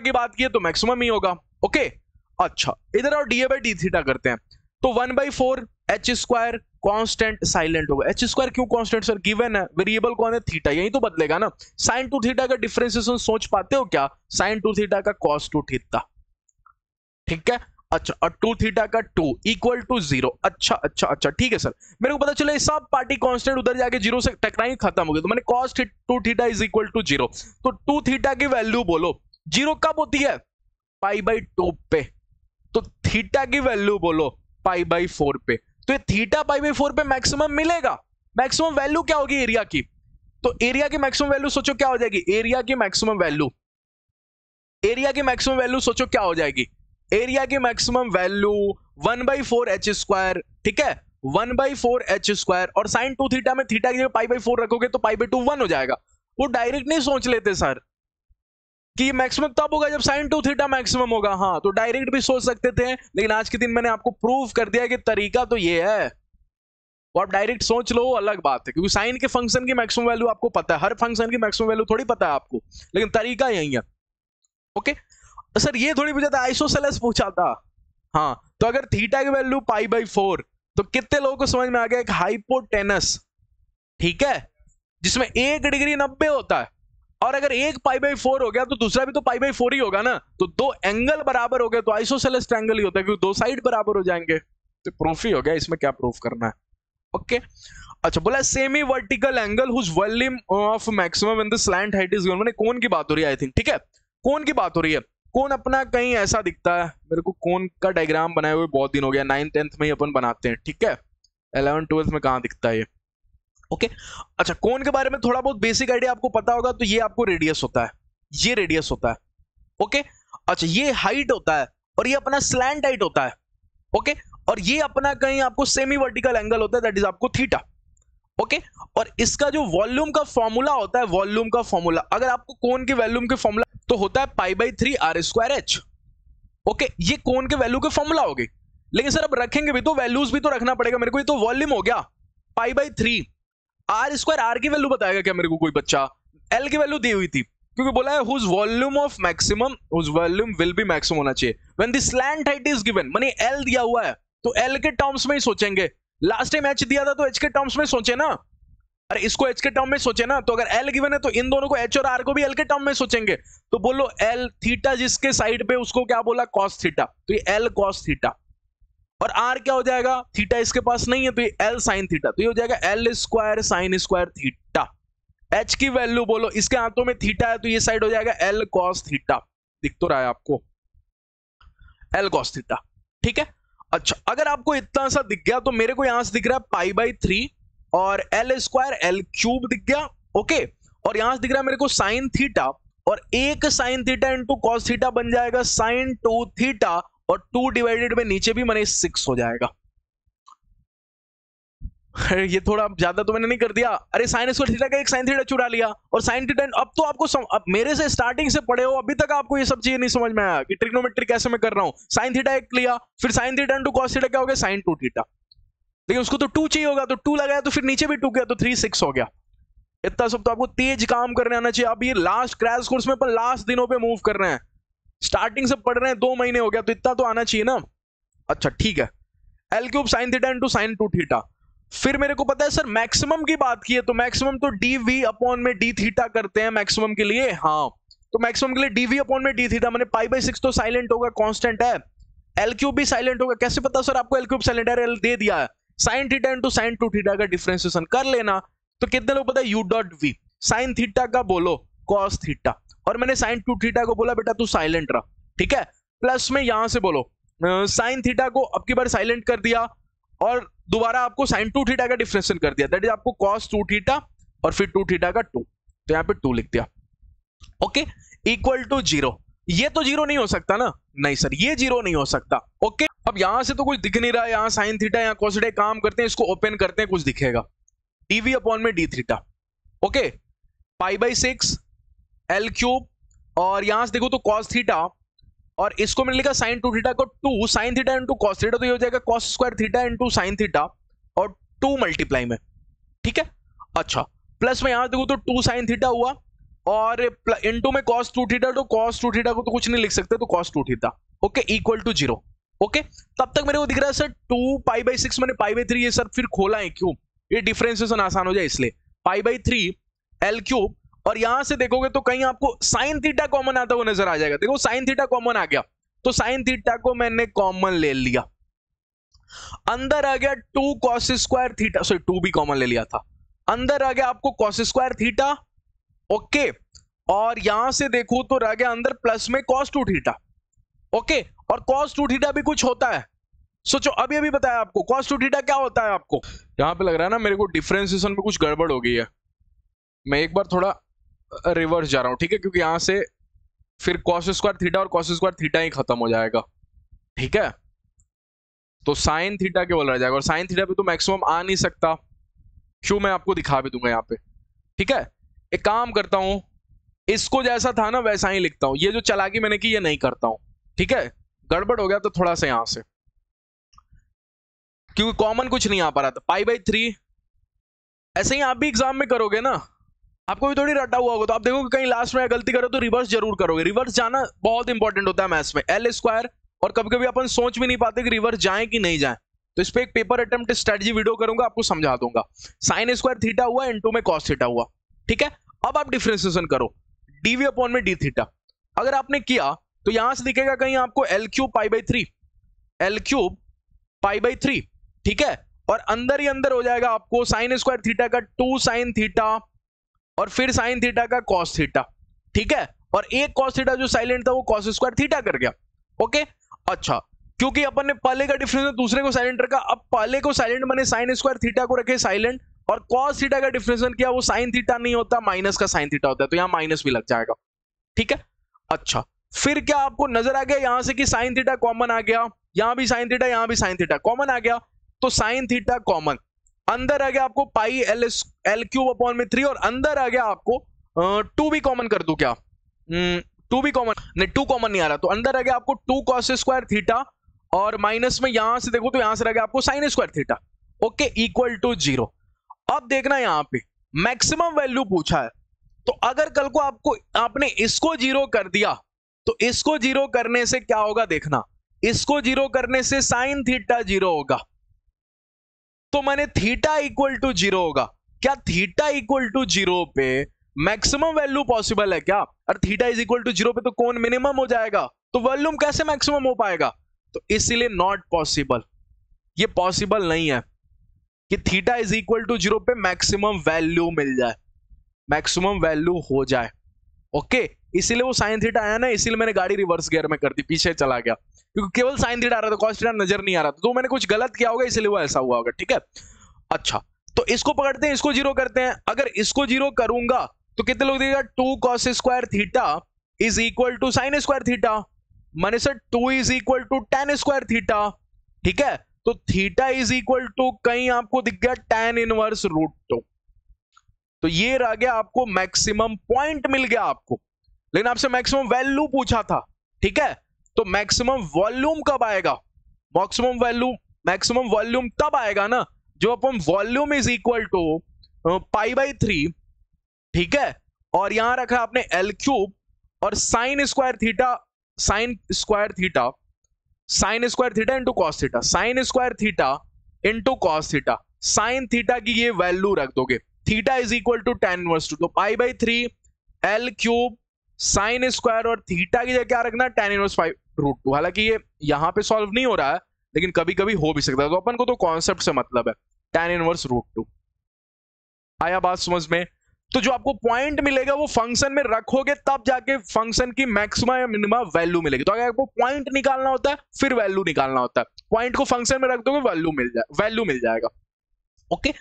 की बात की है तो मैक्सिमम ही होगा। ओके, अच्छा इधर और डी बाई डी थीटा करते हैं, तो 1/4 एच स्क्वायर कांस्टेंट साइलेंट होगा। एच स्क्वायर क्यों कांस्टेंट सर? गिवन है, वेरिएबल कौन है? थीटा, यही तो बदलेगा ना। साइन 2 थीटा का डिफरेंशिएशन सोच पाते हो क्या? साइन 2 थीटा का कॉस 2 थीटा, ठीक है। अच्छा, और 2 थीटा का 2 इक्वल टू 0। अच्छा ठीक है सर, मेरे को पता चला सब पार्टी कांस्टेंट उधर जाके 0 से टकराई खत्म हो गई, तो मैंने cos 2 theta is equal to 0। तो 2 थीटा की वैल्यू बोलो 0 कब होती है? π/2 पे। तो थीटा की वैल्यू बोलो π/4 पे। तो ये थीटा π/4 पे मैक्सिमम मिलेगा। मैक्सिमम वैल्यू क्या होगी एरिया की? तो एरिया की मैक्सिमम वैल्यू सोचो क्या हो जाएगी? एरिया की मैक्सिमम वैल्यू सोचो क्या हो जाएगी? एरिया की मैक्सिमम वैल्यू 1/4 एच स्क्वायर, ठीक है, 1/4 एच स्क्वायर, और साइन 2 थीटा में थीटा की जगह π/4 रखोगे तो π/2 1 हो जाएगा। वो डायरेक्ट नहीं सोच लेते सर कि मैक्सिमम तब होगा जब साइन 2 थीटा मैक्सिमम होगा। हाँ, तो डायरेक्ट भी सोच सकते थे, लेकिन आज के दिन मैंने आपको प्रूव कर दिया कि तरीका तो ये है। वो आप डायरेक्ट सोच लो अलग बात है, क्योंकि साइन के फंक्शन की मैक्सिमम वैल्यू आपको पता है, हर फंक्शन की मैक्सिमम वैल्यू थोड़ी पता है आपको, लेकिन तरीका यही है। ओके सर, ये थोड़ी पूछा था, आइसोसेलेस पूछा था। हाँ, तो अगर थीटा की वैल्यू π/4, तो कितने लोगों को समझ में आ गया? एक हाइपोटेनस, ठीक है, जिसमें 1 डिग्री 90 होता है, और अगर एक π/4 हो गया तो दूसरा भी तो π/4 ही होगा ना। तो 2 एंगल बराबर हो गए तो आइसोसेलेस ट्रायंगल ही होता है, क्योंकि 2 साइड बराबर हो जाएंगे, तो प्रूफ ही हो गया। इसमें क्या प्रूफ करना है? ओके, अच्छा बोला semi vertical angle whose volume of maximum when the slant height is given. मैंने कोन की बात हो रही है आई थिंक, ठीक है, कोन की बात हो रही है। कोन अपना कहीं ऐसा दिखता है, मेरे को कोन का डायग्राम बनाए हुए बहुत दिन हो गया, 9th 10th में ही अपन बनाते हैं, ठीक है, 11th 12th में कहां दिखता है ये? ओके, अच्छा कोन के बारे में थोड़ा बहुत बेसिक आइडिया आपको पता होगा, तो ये आपको रेडियस होता है, ये रेडियस होता है। ओके, अच्छा ये हाइट होता है, और ये अपना स्लैंट हाइट होता है। ओके, और ये अपना कहीं आपको सेमी वर्टिकल एंगल होता है, दैट इज आपको थीटा। ओके, और इसका जो वॉल्यूम का फॉर्मूला होता है, वॉल्यूम का फॉर्मूला, अगर आपको कोन के वॉल्यूम के फॉर्मूला तो होता है π/3 r²h। ओके, ये कोन के वैल्यू के फॉर्मूला हो गई, लेकिन सर अब रखेंगे भी तो वैल्यूज भी तो रखना पड़ेगा मेरे को। ये तो वॉल्यूम हो गया π/3 r², r की वैल्यू बताएगा क्या मेरे को कोई बच्चा? l की वैल्यू दी हुई थी, क्योंकि बोला है whose volume of maximum, whose volume will be maximum होना चाहिए when the slant height is given. माने l दिया हुआ है तो l के टर्म्स में ही सोचेंगे। लास्ट टाइम h दिया था तो h के टर्म्स में सोचे ना। अरे इसको एच के टर्म में सोचे ना, तो अगर एल गिवन है तो इन दोनों को, एच और आर को भी एल के टर्म में सोचेंगे। तो बोलो एल थीटा जिसके साइड पे उसको क्या बोला, कॉस थीटा, तो ये एल कॉस थीटा। और आर क्या हो जाएगा, थीटा इसके पास नहीं है तो ये एल साइन थीटा, तो ये हो जाएगा L square sine square theta. H की वैल्यू बोलो, इसके हाथों में थीटा है तो ये साइड हो जाएगा एल कॉस थीटा, दिख तो रहा है आपको, एल कॉस थीटा, ठीक है। अच्छा अगर आपको इतना सा दिख गया तो मेरे को यहां से दिख रहा है पाई बाई 3 और एल स्क्वायर एल क्यूब दिख गया, ओके। और यहां से दिख रहा है मेरे को साइन थीटा, और एक sign theta into cos theta बन जाएगा साइन 2 थीटा, और 2 डिवाइडेड में नीचे भी मैंने 6 हो जाएगा। ये थोड़ा ज्यादा तो मैंने नहीं कर दिया, अरे साइन स्क्वायर थीटा का एक साइन थीटा चुरा लिया, और साइन थीटा, अब तो आपको अब मेरे से स्टार्टिंग से पढ़े हो, अभी तक आपको ये सब चीजें नहीं समझ में आया कि ट्रिग्नोमेट्री कैसे मैं कर रहा हूं। साइन थीटा एक लिया, फिर sign theta into cos theta क्या हो गया, साइन 2 थीटा, लेकिन उसको तो 2 चाहिए होगा, तो 2 लगाया तो फिर नीचे भी 2 गया, तो 3 6 हो गया। इतना सब तो आपको तेज काम करने आना चाहिए। अब ये लास्ट क्रैश कोर्स में अपन लास्ट दिनों पे मूव कर रहे हैं, स्टार्टिंग से पढ़ रहे हैं, 2 महीने हो गया, तो इतना तो आना चाहिए ना। अच्छा ठीक है, L cube sign theta into sine 2 theta. फिर मेरे को पता है सर मैक्सिमम की बात की है, तो मैक्सिमम तो डी वी अपॉन में डी थीटा करते हैं मैक्सिमम के लिए, हाँ। तो मैक्सिमम के लिए डी वी अपॉन में डी थीटा, मैंने पाई बाई 6 तो साइलेंट होगा, कांस्टेंट है। एल क्यूब भी साइलेंट होगा, कैसे पता सर आपको एल क्यूब साइलेंट है, एल दे दिया है। Sine theta into sine 2 theta का डिफरेंशिएशन कर लेना, तो कितने लोग पता है, u dot v sine theta का बोलो कॉस थीटा, और मैंने साइन 2 थीटा को बोला बेटा तू साइलेंट रहा, ठीक है। प्लस में यहां से बोलो साइन थीटा को अब की बार साइलेंट कर दिया, और दोबारा आपको साइन 2 थीटा का डिफरेंशिएशन कर दिया, दैट इज आपको कॉस 2 थीटा और फिर 2 थीटा का 2, तो यहां पे 2 लिख दिया, ओके, इक्वल टू 0। ये तो 0 नहीं हो सकता ना, नहीं सर ये 0 नहीं हो सकता, ओके। अब यहां से तो कुछ दिख नहीं रहा, यहां साइन थीटा यहां कॉस थीटा, काम करते हैं इसको ओपन करते हैं, कुछ दिखेगा, डीवी अपॉन में D theta, okay, pi by 6 L cube, और यहां से देखो तो कॉस थीटा, और इसको मैंने लिखा साइन 2 थीटा को 2 sign theta into cos theta, तो ये हो जाएगा cos square theta into sine theta, और 2 मल्टीप्लाई में, ठीक है। अच्छा प्लस में यहां देखो तो 2 साइन थीटा हुआ, और इंटू में कॉस 2 थीटा, तो कॉस 2 थीटा को तो कुछ नहीं लिख सकते, तो cos 2 theta, okay, equal to 0, okay. तब तक मेरे को दिख रहा है सर 2 पाई बाई 6 मैंने पाई बाई 3 ये सर फिर खोला है, क्यों, ये डिफरेंशिएशन आसान हो जाए इसलिए, पाई बाई 3 एल क्यूब, और यहां से देखोगे तो कहीं आपको साइन थीटा कॉमन आता हुआ नजर आ जाएगा, देखो साइन थीटा कॉमन आ गया, तो साइन थीटा को मैंने कॉमन ले लिया, अंदर आ गया 2 कॉस स्क्वायर थीटा, सॉरी 2 भी कॉमन ले लिया था, अंदर आ गया आपको कॉस स्क्वायर थीटा, ओके, और यहां से देखो तो रह गया अंदर प्लस में कॉस 2 थीटा, ओके, और कॉस 2 थीटा भी कुछ होता है, सोचो अभी अभी बताया आपको कॉस 2 थीटा क्या होता है आपको। यहां पे लग रहा है ना मेरे को डिफरेंशिएशन में कुछ गड़बड़ हो गई है, मैं एक बार थोड़ा रिवर्स जा रहा हूं, ठीक है, क्योंकि यहां से फिर कॉस स्क्वायर थीटा और कॉस स्क्वायर थीटा ही खत्म हो जाएगा, ठीक है। तो साइन थीटा केवल रह जाएगा, और साइन थीटा पे तो मैक्सिमम आ नहीं सकता, क्यों मैं आपको दिखा भी दूंगा यहाँ पे, ठीक है। एक काम करता हूं, इसको जैसा था ना वैसा ही लिखता हूं, ये जो चालाकी मैंने की ये नहीं करता हूं, ठीक है। गड़बड़ हो गया तो थोड़ा सा यहां से, क्योंकि कॉमन कुछ नहीं आ पा रहा था, पाई बाई 3 ऐसे ही आप भी एग्जाम में करोगे ना, आपको भी थोड़ी रटा हुआ होगा, तो आप देखोगे कहीं लास्ट में गलती करो तो रिवर्स जरूर करोगे, रिवर्स जाना बहुत इंपॉर्टेंट होता है मैथ्स में, एल स्क्वायर, और कभी कभी अपन सोच भी नहीं पाते कि रिवर्स जाए कि नहीं जाए, तो इस पे एक पेपर अटेम्प्ट स्ट्रेटजी वीडियो करूंगा, आपको समझा दूंगा। साइन स्क्वायर थीटा हुआ इनटू में कॉस थीटा हुआ, ठीक है। अब आप डिफरेंशिएशन करो, डीवी अपॉन में डी थीटा, अगर आपने किया तो यहां से दिखेगा कहीं आपको l cube pi by 3, L cube pi by 3, ठीक है, और अंदर ही अंदर हो जाएगा आपको साइन स्क्वायर थीटा का 2 साइन थीटा, और फिर साइन थीटा का कॉस थीटा, ठीक है, और एक कॉस थीटा जो साइलेंट था वो कॉस स्क्वायर थीटा कर गया, ओके। अच्छा क्योंकि अपन ने पहले का डिफरेंस दूसरे को साइलेंट रखा, अब पहले को साइलेंट मैंने साइन स्क्वायर थीटा को रखे साइलेंट, और कॉस थीटा का डिफरेंशिएशन किया, वो साइन थीटा नहीं होता माइनस का साइन थीटा होता है, तो यहां माइनस भी लग जाएगा, ठीक है। अच्छा फिर क्या आपको नजर आ गया यहां से कि साइन थीटा कॉमन आ गया, यहां भी साइन थीटा यहां भी साइन थीटा कॉमन आ गया, तो साइन थीटा कॉमन, अंदर आ गया आपको पाई एल क्यूब अपॉन में 3, और अंदर आ गया आपको 2 भी कॉमन कर दूं क्या, 2 भी कॉमन नहीं, 2 कॉमन नहीं आ रहा, तो अंदर आ गया आपको 2 कॉस स्क्वायर थीटा, और माइनस में यहां से देखो तो यहां से रह गया आपको sine square theta, okay, equal to 0। अब देखना यहां पे मैक्सिमम वैल्यू पूछा है, तो अगर कल को आपने इसको 0 कर दिया, तो इसको 0 करने से क्या होगा देखना, इसको 0 करने से साइन थीटा 0 होगा, तो मैंने थीटा इक्वल टू 0 होगा, क्या थीटा इक्वल टू 0 पे मैक्सिमम वैल्यू पॉसिबल है क्या? और थीटा इज इक्वल टू 0 पे तो कोण मिनिमम हो जाएगा, तो वॉल्यूम कैसे मैक्सिमम हो पाएगा? तो इसीलिए नॉट पॉसिबल, ये पॉसिबल नहीं है कि थीटा इज इक्वल टू 0 पे मैक्सिमम वैल्यू मिल जाए, मैक्सिमम वैल्यू हो जाए। ओके, इसीलिए वो साइन थीटा आया ना, इसीलिए मैंने गाड़ी रिवर्स गियर में कर दी, पीछे चला गया, क्योंकि केवल साइन थीटा आ रहा था, कॉस थीटा नजर नहीं आ रहा था, तो मैंने कुछ गलत किया होगा, इसलिए वो ऐसा हुआ होगा। ठीक है, अच्छा तो इसको पकड़ते हैं, इसको जीरो करते हैं। अगर इसको जीरो करूंगा तो कितने लोग देगा? 2 cos square theta is equal to sine square theta, माने sir 2 is equal to tan square theta. ठीक है, तो थीटा इज इक्वल टू कहीं आपको दिख गया tan इनवर्स √2, तो ये रह गया आपको मैक्सिमम पॉइंट मिल गया आपको, लेकिन आपसे मैक्सिमम वैल्यू पूछा था। ठीक है, तो मैक्सिमम वॉल्यूम कब आएगा? मैक्सिमम वॉल्यूम तब आएगा ना जो अपन वॉल्यूम इज इक्वल टू π/3, ठीक है, और यहां रखा आपने L³ और sine square theta into cos theta, sine square theta into cos theta, sine theta की ये वैल्यू रख दोगे, theta is equal to tan inverse 2, तो π/3 L³ साइन स्क्वायर और थीटा की जगह क्या रखना? tan inverse √2। हालांकि ये यहां पे सॉल्व नहीं हो रहा है, लेकिन कभी कभी हो भी सकता है, तो अपन को तो कॉन्सेप्ट से मतलब है, tan इनवर्स √2। आया बात समझ में? तो जो आपको पॉइंट मिलेगा वो फंक्शन में रखोगे तब जाके फंक्शन की मैक्सिमा या मिनिमा वैल्यू मिलेगी। तो अगर आपको पॉइंट निकालना होता है फिर वैल्यू निकालना होता है, पॉइंट को फंक्शन में रख दोगे वैल्यू मिल जाएगा। ओके,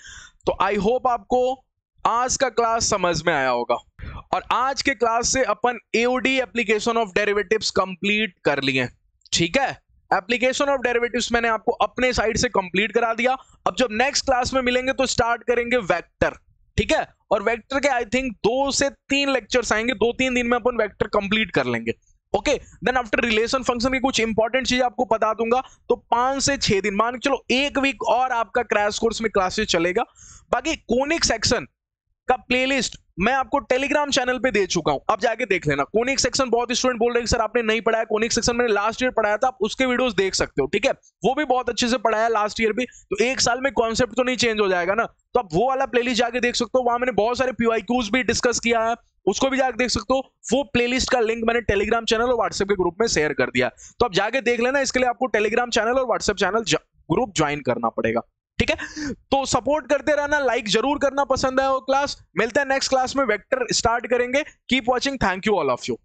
तो आई होप आपको आज का क्लास समझ में आया होगा, और आज के क्लास से अपन AOD application of derivatives complete कर लिए। ठीक है, एप्लीकेशन ऑफ डेरिवेटिव्स मैंने आपको अपने साइड से कंप्लीट करा दिया। अब जब नेक्स्ट क्लास में मिलेंगे तो स्टार्ट करेंगे वेक्टर। ठीक है, और वेक्टर के आई थिंक 2 से 3 लेक्चर्स आएंगे, 2-3 दिन में अपन वेक्टर कंप्लीट कर लेंगे। Okay, then after relation function की कुछ इंपॉर्टेंट चीजें आपको बता दूंगा, तो 5 से 6 दिन, मान के चलो 1 वीक और आपका क्रैश कोर्स में क्लासेस चलेगा। बाकी कोनिक सेक्शन का प्लेलिस्ट मैं आपको टेलीग्राम चैनल पे दे चुका हूं, अब जाके देख लेना। कोनिक सेक्शन बहुत स्टूडेंट बोल रहे हैं सर आपने नहीं पढ़ाया, कोनिक सेक्शन मैंने लास्ट ईयर पढ़ाया था, आप उसके वीडियोस देख सकते हो। ठीक है, वो भी बहुत अच्छे से पढ़ाया लास्ट ईयर भी, तो एक साल में कॉन्सेप्ट तो नहीं चेंज हो जाएगा ना, तो आप वो वाला प्लेलिस्ट जाके देख सकते हो, वहां मैंने बहुत सारे PYQs भी डिस्कस किया है, उसको भी जाके देख सकते हो। वो प्लेलिस्ट का लिंक मैंने टेलीग्राम चैनल और व्हाट्सएप के ग्रुप में शेयर कर दिया, तो आप जाके देख लेना। इसके लिए आपको टेलीग्राम चैनल और व्हाट्सएप चैनल ग्रुप ज्वाइन करना पड़ेगा। ठीक है, तो सपोर्ट करते रहना, लाइक जरूर करना, पसंद है वो क्लास। मिलते हैं नेक्स्ट क्लास में, वेक्टर स्टार्ट करेंगे। Keep watching, thank you all of you.